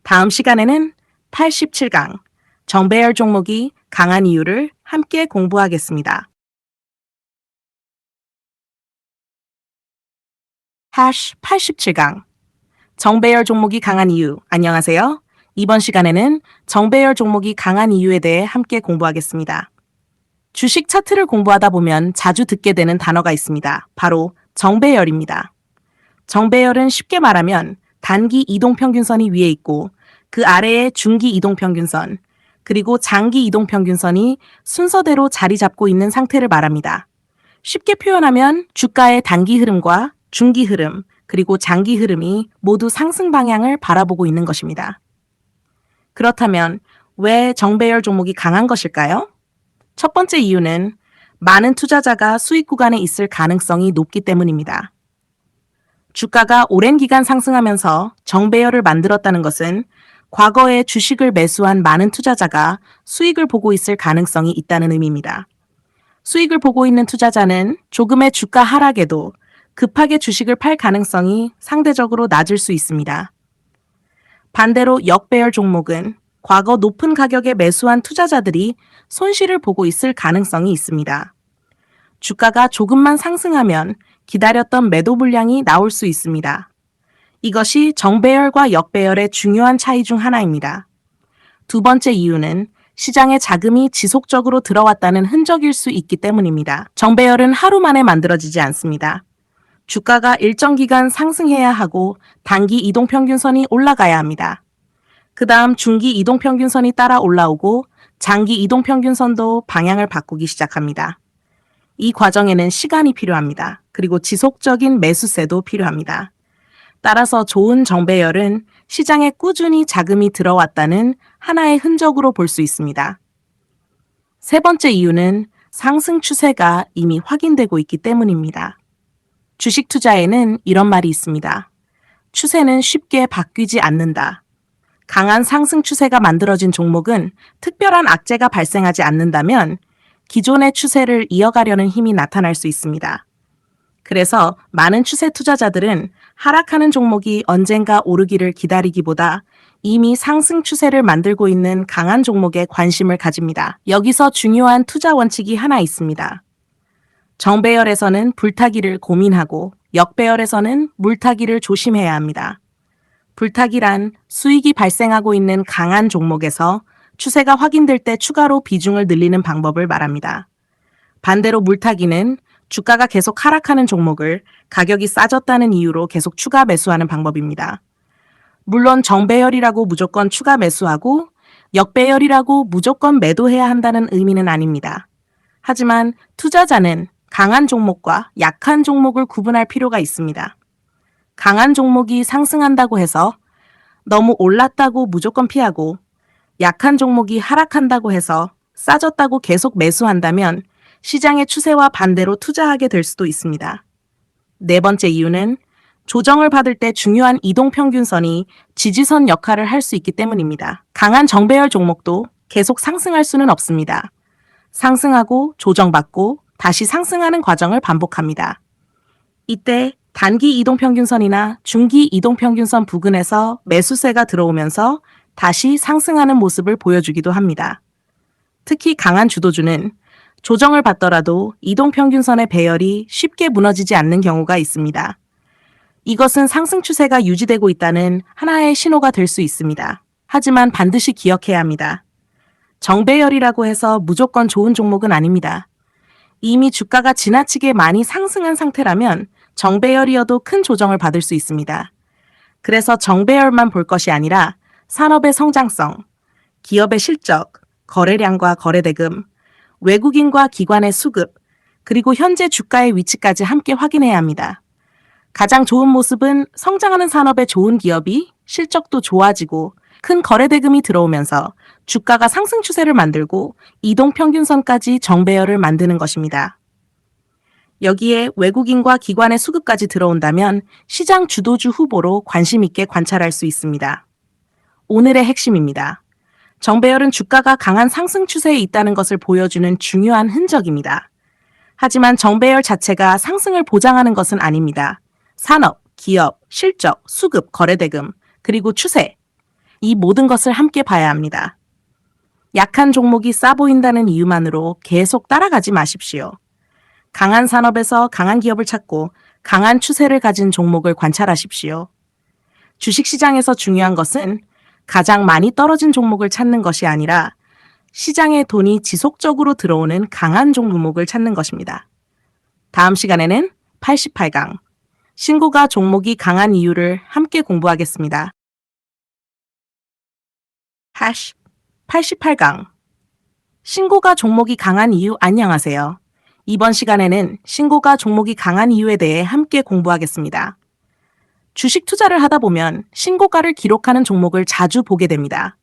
다음 시간에는 87강 정배열 종목이 강한 이유를 함께 공부하겠습니다. 87강 정배열 종목이 강한 이유. 안녕하세요. 이번 시간에는 정배열 종목이 강한 이유에 대해 함께 공부하겠습니다. 주식 차트를 공부하다 보면 자주 듣게 되는 단어가 있습니다. 바로 정배열입니다. 정배열은 쉽게 말하면 단기 이동평균선이 위에 있고 그 아래에 중기 이동평균선, 그리고 장기 이동평균선이 순서대로 자리 잡고 있는 상태를 말합니다. 쉽게 표현하면 주가의 단기 흐름과 중기 흐름, 그리고 장기 흐름이 모두 상승 방향을 바라보고 있는 것입니다. 그렇다면 왜 정배열 종목이 강한 것일까요? 첫 번째 이유는 많은 투자자가 수익 구간에 있을 가능성이 높기 때문입니다. 주가가 오랜 기간 상승하면서 정배열을 만들었다는 것은 과거에 주식을 매수한 많은 투자자가 수익을 보고 있을 가능성이 있다는 의미입니다. 수익을 보고 있는 투자자는 조금의 주가 하락에도 급하게 주식을 팔 가능성이 상대적으로 낮을 수 있습니다. 반대로 역배열 종목은 과거 높은 가격에 매수한 투자자들이 손실을 보고 있을 가능성이 있습니다. 주가가 조금만 상승하면 기다렸던 매도 물량이 나올 수 있습니다. 이것이 정배열과 역배열의 중요한 차이 중 하나입니다. 두 번째 이유는 시장에 자금이 지속적으로 들어왔다는 흔적일 수 있기 때문입니다. 정배열은 하루 만에 만들어지지 않습니다. 주가가 일정 기간 상승해야 하고 단기 이동평균선이 올라가야 합니다. 그 다음 중기 이동평균선이 따라 올라오고 장기 이동평균선도 방향을 바꾸기 시작합니다. 이 과정에는 시간이 필요합니다. 그리고 지속적인 매수세도 필요합니다. 따라서 좋은 정배열은 시장에 꾸준히 자금이 들어왔다는 하나의 흔적으로 볼 수 있습니다. 세 번째 이유는 상승 추세가 이미 확인되고 있기 때문입니다. 주식 투자에는 이런 말이 있습니다. 추세는 쉽게 바뀌지 않는다. 강한 상승 추세가 만들어진 종목은 특별한 악재가 발생하지 않는다면 기존의 추세를 이어가려는 힘이 나타날 수 있습니다. 그래서 많은 추세 투자자들은 하락하는 종목이 언젠가 오르기를 기다리기보다 이미 상승 추세를 만들고 있는 강한 종목에 관심을 가집니다. 여기서 중요한 투자 원칙이 하나 있습니다. 정배열에서는 불타기를 고민하고 역배열에서는 물타기를 조심해야 합니다. 불타기란 수익이 발생하고 있는 강한 종목에서 추세가 확인될 때 추가로 비중을 늘리는 방법을 말합니다. 반대로 물타기는 주가가 계속 하락하는 종목을 가격이 싸졌다는 이유로 계속 추가 매수하는 방법입니다. 물론 정배열이라고 무조건 추가 매수하고 역배열이라고 무조건 매도해야 한다는 의미는 아닙니다. 하지만 투자자는 강한 종목과 약한 종목을 구분할 필요가 있습니다. 강한 종목이 상승한다고 해서 너무 올랐다고 무조건 피하고 약한 종목이 하락한다고 해서 싸졌다고 계속 매수한다면 시장의 추세와 반대로 투자하게 될 수도 있습니다. 네 번째 이유는 조정을 받을 때 중요한 이동평균선이 지지선 역할을 할 수 있기 때문입니다. 강한 정배열 종목도 계속 상승할 수는 없습니다. 상승하고 조정받고 다시 상승하는 과정을 반복합니다. 이때 단기 이동평균선이나 중기 이동평균선 부근에서 매수세가 들어오면서 다시 상승하는 모습을 보여주기도 합니다. 특히 강한 주도주는 조정을 받더라도 이동평균선의 배열이 쉽게 무너지지 않는 경우가 있습니다. 이것은 상승 추세가 유지되고 있다는 하나의 신호가 될 수 있습니다. 하지만 반드시 기억해야 합니다. 정배열이라고 해서 무조건 좋은 종목은 아닙니다. 이미 주가가 지나치게 많이 상승한 상태라면 정배열이어도 큰 조정을 받을 수 있습니다. 그래서 정배열만 볼 것이 아니라 산업의 성장성, 기업의 실적, 거래량과 거래대금, 외국인과 기관의 수급, 그리고 현재 주가의 위치까지 함께 확인해야 합니다. 가장 좋은 모습은 성장하는 산업의 좋은 기업이 실적도 좋아지고 큰 거래대금이 들어오면서 주가가 상승 추세를 만들고 이동평균선까지 정배열을 만드는 것입니다. 여기에 외국인과 기관의 수급까지 들어온다면 시장 주도주 후보로 관심 있게 관찰할 수 있습니다. 오늘의 핵심입니다. 정배열은 주가가 강한 상승 추세에 있다는 것을 보여주는 중요한 흔적입니다. 하지만 정배열 자체가 상승을 보장하는 것은 아닙니다. 산업, 기업, 실적, 수급, 거래대금, 그리고 추세, 이 모든 것을 함께 봐야 합니다. 약한 종목이 싸 보인다는 이유만으로 계속 따라가지 마십시오. 강한 산업에서 강한 기업을 찾고 강한 추세를 가진 종목을 관찰하십시오. 주식시장에서 중요한 것은 가장 많이 떨어진 종목을 찾는 것이 아니라 시장에 돈이 지속적으로 들어오는 강한 종목을 찾는 것입니다. 다음 시간에는 88강 신고가 종목이 강한 이유를 함께 공부하겠습니다. 88강. 신고가 종목이 강한 이유 안녕하세요. 이번 시간에는 신고가 종목이 강한 이유에 대해 함께 공부하겠습니다. 주식 투자를 하다 보면 신고가를 기록하는 종목을 자주 보게 됩니다.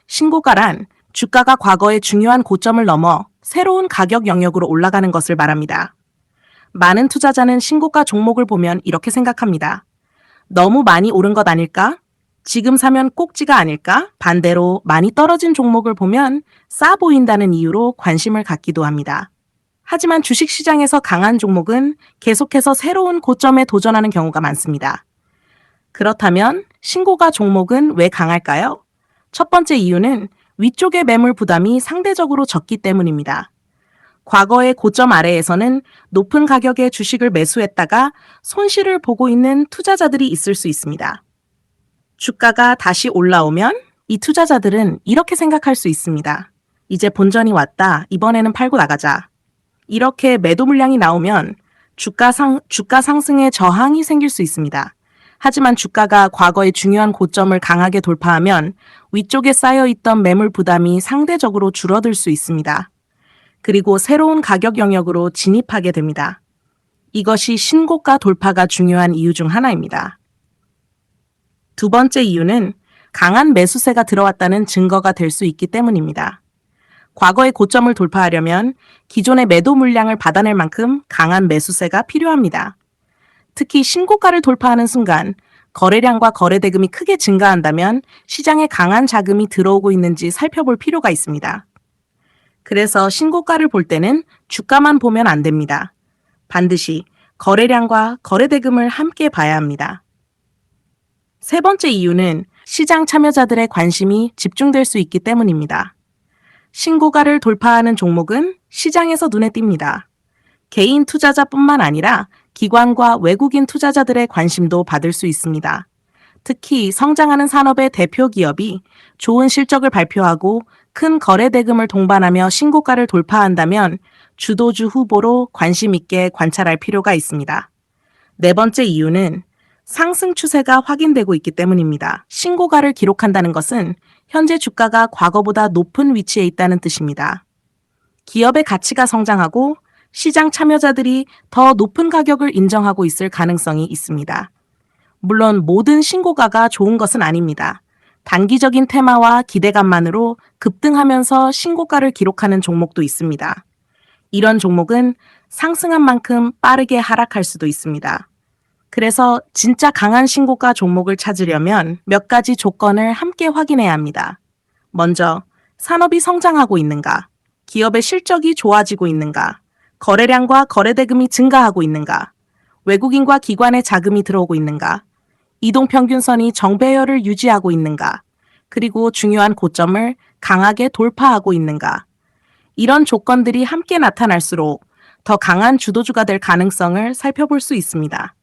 신고가란 주가가 과거의 중요한 고점을 넘어 새로운 가격 영역으로 올라가는 것을 말합니다. 많은 투자자는 신고가 종목을 보면 이렇게 생각합니다. 너무 많이 오른 것 아닐까? 지금 사면 꼭지가 아닐까? 반대로 많이 떨어진 종목을 보면 싸 보인다는 이유로 관심을 갖기도 합니다. 하지만 주식시장에서 강한 종목은 계속해서 새로운 고점에 도전하는 경우가 많습니다. 그렇다면 신고가 종목은 왜 강할까요? 첫 번째 이유는 위쪽의 매물 부담이 상대적으로 적기 때문입니다. 과거의 고점 아래에서는 높은 가격의 주식을 매수했다가 손실을 보고 있는 투자자들이 있을 수 있습니다. 주가가 다시 올라오면 이 투자자들은 이렇게 생각할 수 있습니다. 이제 본전이 왔다. 이번에는 팔고 나가자. 이렇게 매도 물량이 나오면 주가 상승에 저항이 생길 수 있습니다. 하지만 주가가 과거의 중요한 고점을 강하게 돌파하면 위쪽에 쌓여있던 매물 부담이 상대적으로 줄어들 수 있습니다. 그리고 새로운 가격 영역으로 진입하게 됩니다. 이것이 신고가 돌파가 중요한 이유 중 하나입니다. 두 번째 이유는 강한 매수세가 들어왔다는 증거가 될 수 있기 때문입니다. 과거의 고점을 돌파하려면 기존의 매도 물량을 받아낼 만큼 강한 매수세가 필요합니다. 특히 신고가를 돌파하는 순간 거래량과 거래대금이 크게 증가한다면 시장에 강한 자금이 들어오고 있는지 살펴볼 필요가 있습니다. 그래서 신고가를 볼 때는 주가만 보면 안 됩니다. 반드시 거래량과 거래대금을 함께 봐야 합니다. 세 번째 이유는 시장 참여자들의 관심이 집중될 수 있기 때문입니다. 신고가를 돌파하는 종목은 시장에서 눈에 띕니다. 개인 투자자뿐만 아니라 기관과 외국인 투자자들의 관심도 받을 수 있습니다. 특히 성장하는 산업의 대표 기업이 좋은 실적을 발표하고 큰 거래 대금을 동반하며 신고가를 돌파한다면 주도주 후보로 관심 있게 관찰할 필요가 있습니다. 네 번째 이유는 상승 추세가 확인되고 있기 때문입니다. 신고가를 기록한다는 것은 현재 주가가 과거보다 높은 위치에 있다는 뜻입니다. 기업의 가치가 성장하고 시장 참여자들이 더 높은 가격을 인정하고 있을 가능성이 있습니다. 물론 모든 신고가가 좋은 것은 아닙니다. 단기적인 테마와 기대감만으로 급등하면서 신고가를 기록하는 종목도 있습니다. 이런 종목은 상승한 만큼 빠르게 하락할 수도 있습니다. 그래서 진짜 강한 신고가 종목을 찾으려면 몇 가지 조건을 함께 확인해야 합니다. 먼저, 산업이 성장하고 있는가? 기업의 실적이 좋아지고 있는가? 거래량과 거래대금이 증가하고 있는가? 외국인과 기관의 자금이 들어오고 있는가? 이동평균선이 정배열을 유지하고 있는가? 그리고 중요한 고점을 강하게 돌파하고 있는가? 이런 조건들이 함께 나타날수록 더 강한 주도주가 될 가능성을 살펴볼 수 있습니다.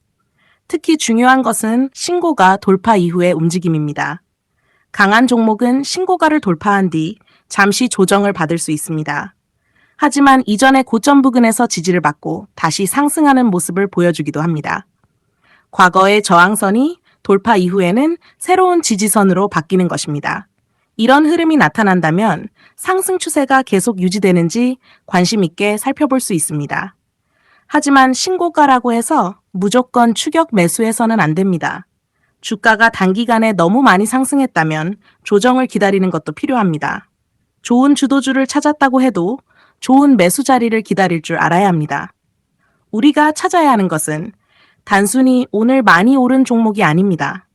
특히 중요한 것은 신고가 돌파 이후의 움직임입니다. 강한 종목은 신고가를 돌파한 뒤 잠시 조정을 받을 수 있습니다. 하지만 이전의 고점 부근에서 지지를 받고 다시 상승하는 모습을 보여주기도 합니다. 과거의 저항선이 돌파 이후에는 새로운 지지선으로 바뀌는 것입니다. 이런 흐름이 나타난다면 상승 추세가 계속 유지되는지 관심 있게 살펴볼 수 있습니다. 하지만 신고가라고 해서 무조건 추격 매수해서는 안 됩니다. 주가가 단기간에 너무 많이 상승했다면 조정을 기다리는 것도 필요합니다. 좋은 주도주를 찾았다고 해도 좋은 매수 자리를 기다릴 줄 알아야 합니다. 우리가 찾아야 하는 것은 단순히 오늘 많이 오른 종목이 아닙니다.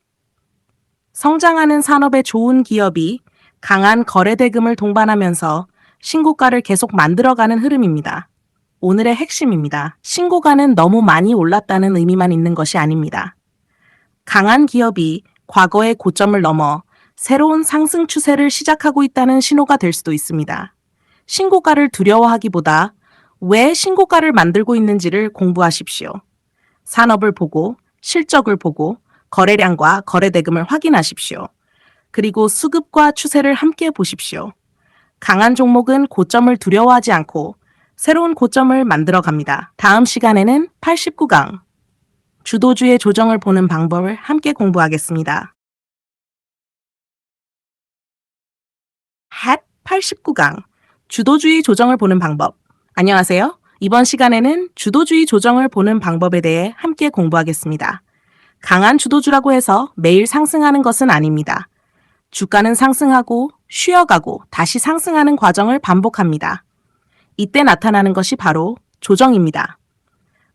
성장하는 산업의 좋은 기업이 강한 거래 대금을 동반하면서 신고가를 계속 만들어가는 흐름입니다. 오늘의 핵심입니다. 신고가는 너무 많이 올랐다는 의미만 있는 것이 아닙니다. 강한 기업이 과거의 고점을 넘어 새로운 상승 추세를 시작하고 있다는 신호가 될 수도 있습니다. 신고가를 두려워하기보다 왜 신고가를 만들고 있는지를 공부하십시오. 산업을 보고 실적을 보고 거래량과 거래 대금을 확인하십시오. 그리고 수급과 추세를 함께 보십시오. 강한 종목은 고점을 두려워하지 않고 새로운 고점을 만들어 갑니다. 다음 시간에는 89강 주도주의 조정을 보는 방법을 함께 공부하겠습니다. 핫 89강 주도주의 조정을 보는 방법. 안녕하세요. 이번 시간에는 주도주의 조정을 보는 방법에 대해 함께 공부하겠습니다. 강한 주도주라고 해서 매일 상승하는 것은 아닙니다. 주가는 상승하고 쉬어가고 다시 상승하는 과정을 반복합니다. 이때 나타나는 것이 바로 조정입니다.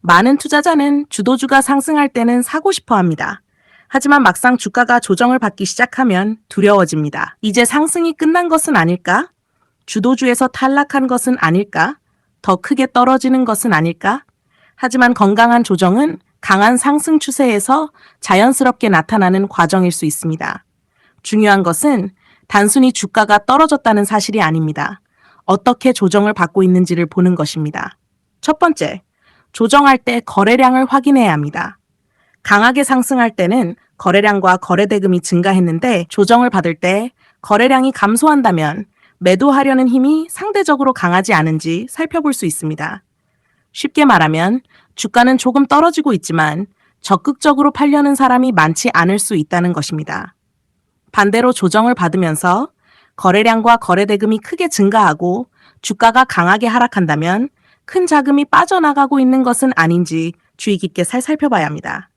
많은 투자자는 주도주가 상승할 때는 사고 싶어 합니다. 하지만 막상 주가가 조정을 받기 시작하면 두려워집니다. 이제 상승이 끝난 것은 아닐까? 주도주에서 탈락한 것은 아닐까? 더 크게 떨어지는 것은 아닐까? 하지만 건강한 조정은 강한 상승 추세에서 자연스럽게 나타나는 과정일 수 있습니다. 중요한 것은 단순히 주가가 떨어졌다는 사실이 아닙니다. 어떻게 조정을 받고 있는지를 보는 것입니다. 첫 번째, 조정할 때 거래량을 확인해야 합니다. 강하게 상승할 때는 거래량과 거래대금이 증가했는데 조정을 받을 때 거래량이 감소한다면 매도하려는 힘이 상대적으로 강하지 않은지 살펴볼 수 있습니다. 쉽게 말하면 주가는 조금 떨어지고 있지만 적극적으로 팔려는 사람이 많지 않을 수 있다는 것입니다. 반대로 조정을 받으면서 거래량과 거래대금이 크게 증가하고 주가가 강하게 하락한다면 큰 자금이 빠져나가고 있는 것은 아닌지 주의 깊게 살펴봐야 합니다.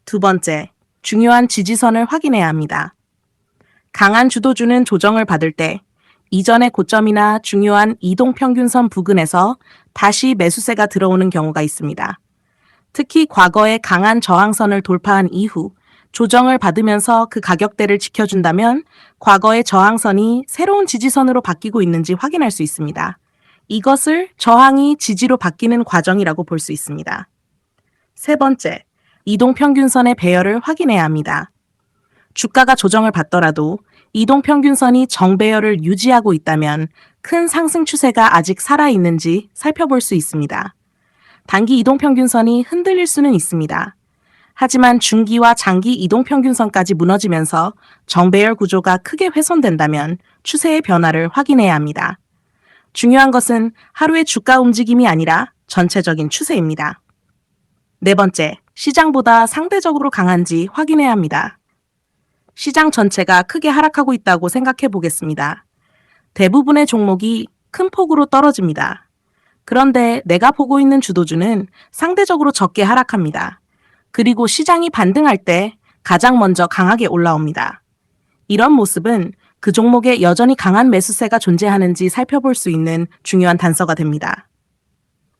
두 번째, 중요한 지지선을 확인해야 합니다. 강한 주도주는 조정을 받을 때 이전의 고점이나 중요한 이동평균선 부근에서 다시 매수세가 들어오는 경우가 있습니다. 특히 과거의 강한 저항선을 돌파한 이후 조정을 받으면서 그 가격대를 지켜준다면 과거의 저항선이 새로운 지지선으로 바뀌고 있는지 확인할 수 있습니다. 이것을 저항이 지지로 바뀌는 과정이라고 볼 수 있습니다. 세 번째, 이동평균선의 배열을 확인해야 합니다. 주가가 조정을 받더라도 이동평균선이 정배열을 유지하고 있다면 큰 상승 추세가 아직 살아있는지 살펴볼 수 있습니다. 단기 이동평균선이 흔들릴 수는 있습니다. 하지만 중기와 장기 이동평균선까지 무너지면서 정배열 구조가 크게 훼손된다면 추세의 변화를 확인해야 합니다. 중요한 것은 하루의 주가 움직임이 아니라 전체적인 추세입니다. 네 번째, 시장보다 상대적으로 강한지 확인해야 합니다. 시장 전체가 크게 하락하고 있다고 생각해 보겠습니다. 대부분의 종목이 큰 폭으로 떨어집니다. 그런데 내가 보고 있는 주도주는 상대적으로 적게 하락합니다. 그리고 시장이 반등할 때 가장 먼저 강하게 올라옵니다. 이런 모습은 그 종목에 여전히 강한 매수세가 존재하는지 살펴볼 수 있는 중요한 단서가 됩니다.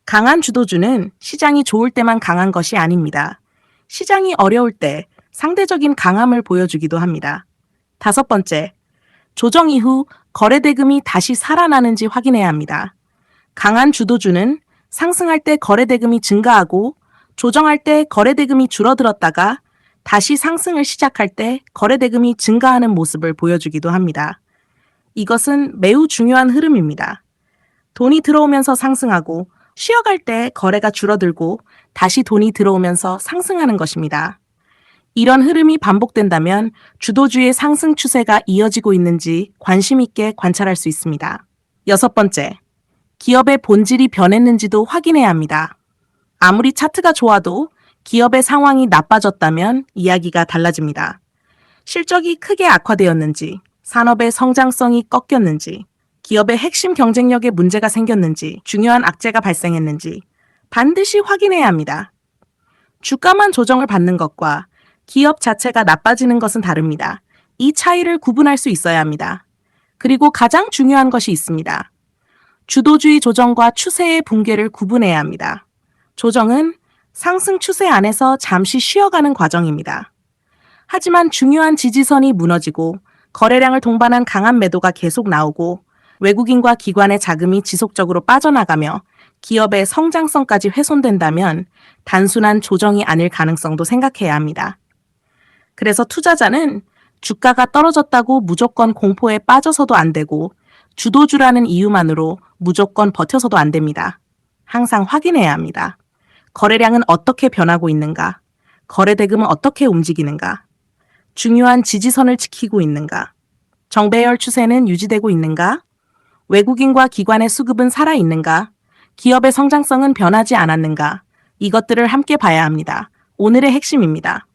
강한 주도주는 시장이 좋을 때만 강한 것이 아닙니다. 시장이 어려울 때 상대적인 강함을 보여주기도 합니다. 다섯 번째, 조정 이후 거래대금이 다시 살아나는지 확인해야 합니다. 강한 주도주는 상승할 때 거래대금이 증가하고 조정할 때 거래대금이 줄어들었다가 다시 상승을 시작할 때 거래대금이 증가하는 모습을 보여주기도 합니다. 이것은 매우 중요한 흐름입니다. 돈이 들어오면서 상승하고 쉬어갈 때 거래가 줄어들고 다시 돈이 들어오면서 상승하는 것입니다. 이런 흐름이 반복된다면 주도주의 상승 추세가 이어지고 있는지 관심 있게 관찰할 수 있습니다. 여섯 번째, 기업의 본질이 변했는지도 확인해야 합니다. 아무리 차트가 좋아도 기업의 상황이 나빠졌다면 이야기가 달라집니다. 실적이 크게 악화되었는지, 산업의 성장성이 꺾였는지, 기업의 핵심 경쟁력에 문제가 생겼는지, 중요한 악재가 발생했는지 반드시 확인해야 합니다. 주가만 조정을 받는 것과 기업 자체가 나빠지는 것은 다릅니다. 이 차이를 구분할 수 있어야 합니다. 그리고 가장 중요한 것이 있습니다. 주도주의 조정과 추세의 붕괴를 구분해야 합니다. 조정은 상승 추세 안에서 잠시 쉬어가는 과정입니다. 하지만 중요한 지지선이 무너지고 거래량을 동반한 강한 매도가 계속 나오고 외국인과 기관의 자금이 지속적으로 빠져나가며 기업의 성장성까지 훼손된다면 단순한 조정이 아닐 가능성도 생각해야 합니다. 그래서 투자자는 주가가 떨어졌다고 무조건 공포에 빠져서도 안 되고 주도주라는 이유만으로 무조건 버텨서도 안 됩니다. 항상 확인해야 합니다. 거래량은 어떻게 변하고 있는가? 거래대금은 어떻게 움직이는가? 중요한 지지선을 지키고 있는가? 정배열 추세는 유지되고 있는가? 외국인과 기관의 수급은 살아있는가? 기업의 성장성은 변하지 않았는가? 이것들을 함께 봐야 합니다. 오늘의 핵심입니다.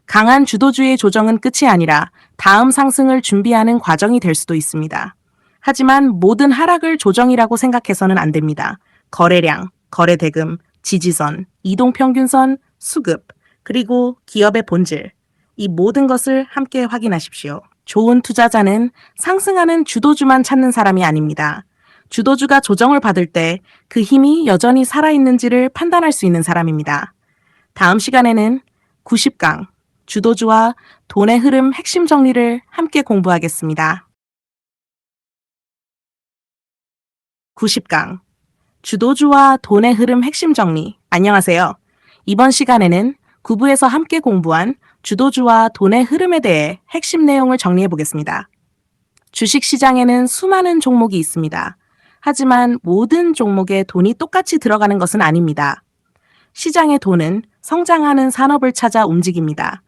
강한 주도주의 조정은 끝이 아니라 다음 상승을 준비하는 과정이 될 수도 있습니다. 하지만 모든 하락을 조정이라고 생각해서는 안 됩니다. 거래량, 거래대금, 지지선, 이동평균선, 수급, 그리고 기업의 본질, 이 모든 것을 함께 확인하십시오. 좋은 투자자는 상승하는 주도주만 찾는 사람이 아닙니다. 주도주가 조정을 받을 때 그 힘이 여전히 살아있는지를 판단할 수 있는 사람입니다. 다음 시간에는 90강, 주도주와 돈의 흐름 핵심 정리를 함께 공부하겠습니다. 90강, 주도주와 돈의 흐름 핵심 정리. 안녕하세요. 이번 시간에는 9부에서 함께 공부한 주도주와 돈의 흐름에 대해 핵심 내용을 정리해 보겠습니다. 주식시장에는 수많은 종목이 있습니다. 하지만 모든 종목에 돈이 똑같이 들어가는 것은 아닙니다. 시장의 돈은 성장하는 산업을 찾아 움직입니다.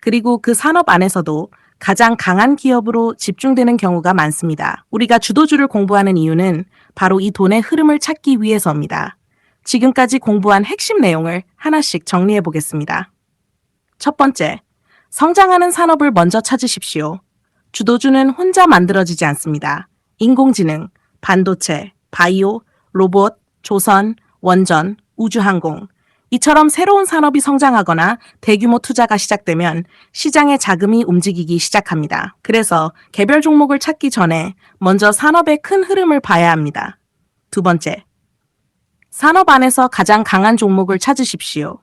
그리고 그 산업 안에서도 가장 강한 기업으로 집중되는 경우가 많습니다. 우리가 주도주를 공부하는 이유는 바로 이 돈의 흐름을 찾기 위해서입니다. 지금까지 공부한 핵심 내용을 하나씩 정리해 보겠습니다. 첫 번째, 성장하는 산업을 먼저 찾으십시오. 주도주는 혼자 만들어지지 않습니다. 인공지능, 반도체, 바이오, 로봇, 조선, 원전, 우주항공, 이처럼 새로운 산업이 성장하거나 대규모 투자가 시작되면 시장의 자금이 움직이기 시작합니다. 그래서 개별 종목을 찾기 전에 먼저 산업의 큰 흐름을 봐야 합니다. 두 번째, 산업 안에서 가장 강한 종목을 찾으십시오.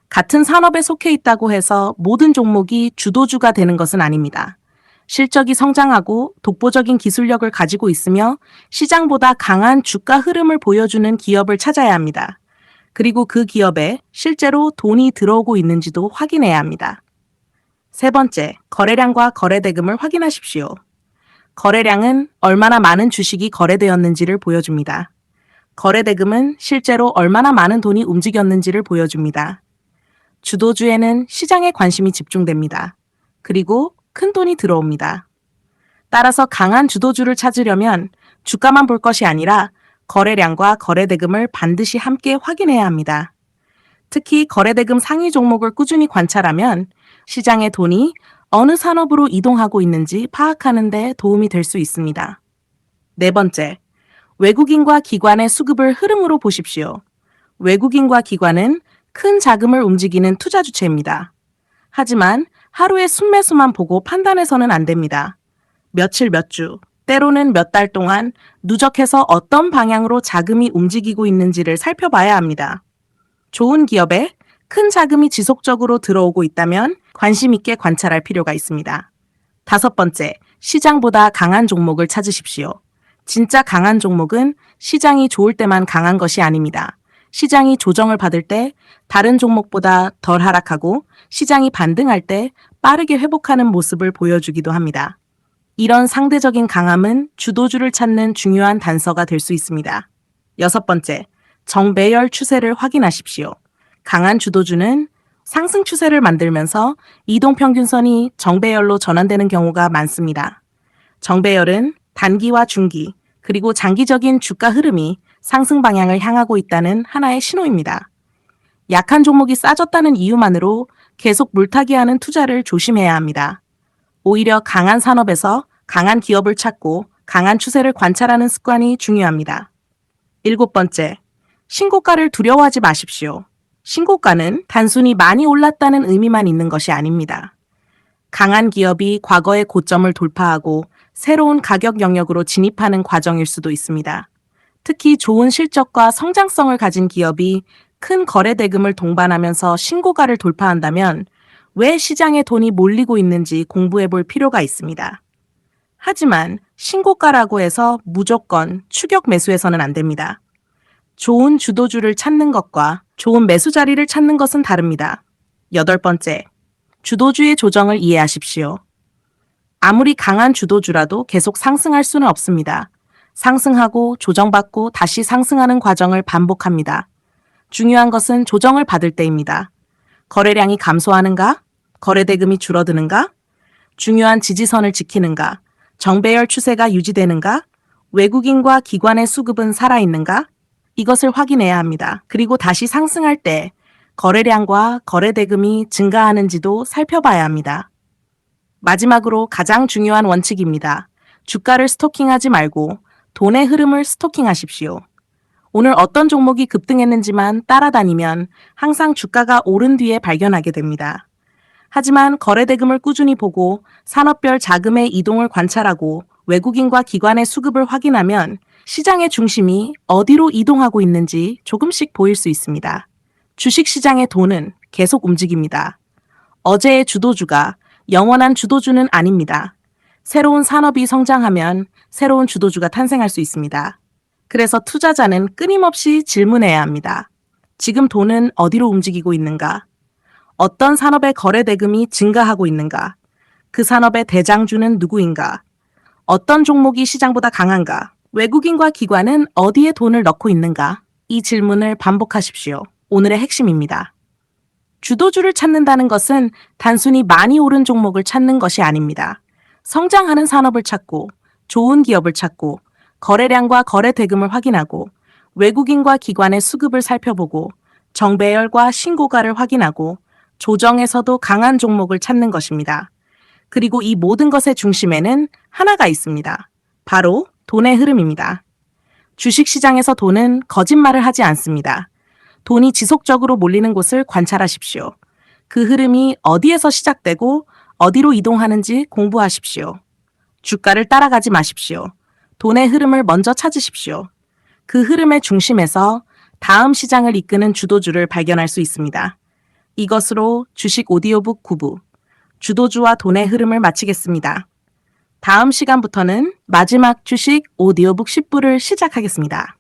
같은 산업에 속해 있다고 해서 모든 종목이 주도주가 되는 것은 아닙니다. 실적이 성장하고 독보적인 기술력을 가지고 있으며 시장보다 강한 주가 흐름을 보여주는 기업을 찾아야 합니다. 그리고 그 기업에 실제로 돈이 들어오고 있는지도 확인해야 합니다. 세 번째, 거래량과 거래대금을 확인하십시오. 거래량은 얼마나 많은 주식이 거래되었는지를 보여줍니다. 거래대금은 실제로 얼마나 많은 돈이 움직였는지를 보여줍니다. 주도주에는 시장에 관심이 집중됩니다. 그리고 큰 돈이 들어옵니다. 따라서 강한 주도주를 찾으려면 주가만 볼 것이 아니라 거래량과 거래대금을 반드시 함께 확인해야 합니다. 특히 거래대금 상위 종목을 꾸준히 관찰하면 시장의 돈이 어느 산업으로 이동하고 있는지 파악하는 데 도움이 될 수 있습니다. 네 번째, 외국인과 기관의 수급을 흐름으로 보십시오. 외국인과 기관은 큰 자금을 움직이는 투자 주체입니다. 하지만 하루의 순매수만 보고 판단해서는 안 됩니다. 며칠 몇 주, 때로는 몇 달 동안 누적해서 어떤 방향으로 자금이 움직이고 있는지를 살펴봐야 합니다. 좋은 기업에 큰 자금이 지속적으로 들어오고 있다면 관심 있게 관찰할 필요가 있습니다. 다섯 번째, 시장보다 강한 종목을 찾으십시오. 진짜 강한 종목은 시장이 좋을 때만 강한 것이 아닙니다. 시장이 조정을 받을 때 다른 종목보다 덜 하락하고 시장이 반등할 때 빠르게 회복하는 모습을 보여주기도 합니다. 이런 상대적인 강함은 주도주를 찾는 중요한 단서가 될 수 있습니다. 여섯 번째, 정배열 추세를 확인하십시오. 강한 주도주는 상승 추세를 만들면서 이동평균선이 정배열로 전환되는 경우가 많습니다. 정배열은 단기와 중기, 그리고 장기적인 주가 흐름이 상승 방향을 향하고 있다는 하나의 신호입니다. 약한 종목이 싸졌다는 이유만으로 계속 물타기하는 투자를 조심해야 합니다. 오히려 강한 산업에서 강한 기업을 찾고 강한 추세를 관찰하는 습관이 중요합니다. 일곱 번째, 신고가를 두려워하지 마십시오. 신고가는 단순히 많이 올랐다는 의미만 있는 것이 아닙니다. 강한 기업이 과거의 고점을 돌파하고 새로운 가격 영역으로 진입하는 과정일 수도 있습니다. 특히 좋은 실적과 성장성을 가진 기업이 큰 거래 대금을 동반하면서 신고가를 돌파한다면 왜 시장에 돈이 몰리고 있는지 공부해 볼 필요가 있습니다. 하지만 신고가라고 해서 무조건 추격 매수해서는 안 됩니다. 좋은 주도주를 찾는 것과 좋은 매수 자리를 찾는 것은 다릅니다. 여덟 번째, 주도주의 조정을 이해하십시오. 아무리 강한 주도주라도 계속 상승할 수는 없습니다. 상승하고 조정받고 다시 상승하는 과정을 반복합니다. 중요한 것은 조정을 받을 때입니다. 거래량이 감소하는가? 거래대금이 줄어드는가? 중요한 지지선을 지키는가? 정배열 추세가 유지되는가? 외국인과 기관의 수급은 살아있는가? 이것을 확인해야 합니다. 그리고 다시 상승할 때 거래량과 거래 대금이 증가하는지도 살펴봐야 합니다. 마지막으로 가장 중요한 원칙입니다. 주가를 스토킹하지 말고 돈의 흐름을 스토킹하십시오. 오늘 어떤 종목이 급등했는지만 따라다니면 항상 주가가 오른 뒤에 발견하게 됩니다. 하지만 거래 대금을 꾸준히 보고 산업별 자금의 이동을 관찰하고 외국인과 기관의 수급을 확인하면 시장의 중심이 어디로 이동하고 있는지 조금씩 보일 수 있습니다. 주식시장의 돈은 계속 움직입니다. 어제의 주도주가 영원한 주도주는 아닙니다. 새로운 산업이 성장하면 새로운 주도주가 탄생할 수 있습니다. 그래서 투자자는 끊임없이 질문해야 합니다. 지금 돈은 어디로 움직이고 있는가? 어떤 산업의 거래 대금이 증가하고 있는가? 그 산업의 대장주는 누구인가? 어떤 종목이 시장보다 강한가? 외국인과 기관은 어디에 돈을 넣고 있는가? 이 질문을 반복하십시오. 오늘의 핵심입니다. 주도주를 찾는다는 것은 단순히 많이 오른 종목을 찾는 것이 아닙니다. 성장하는 산업을 찾고, 좋은 기업을 찾고, 거래량과 거래 대금을 확인하고, 외국인과 기관의 수급을 살펴보고, 정배열과 신고가를 확인하고, 조정에서도 강한 종목을 찾는 것입니다. 그리고 이 모든 것의 중심에는 하나가 있습니다. 바로 돈의 흐름입니다. 주식시장에서 돈은 거짓말을 하지 않습니다. 돈이 지속적으로 몰리는 곳을 관찰하십시오. 그 흐름이 어디에서 시작되고 어디로 이동하는지 공부하십시오. 주가를 따라가지 마십시오. 돈의 흐름을 먼저 찾으십시오. 그 흐름의 중심에서 다음 시장을 이끄는 주도주를 발견할 수 있습니다. 이것으로 주식 오디오북 9부, 주도주와 돈의 흐름을 마치겠습니다. 다음 시간부터는 마지막 주식 오디오북 10부를 시작하겠습니다.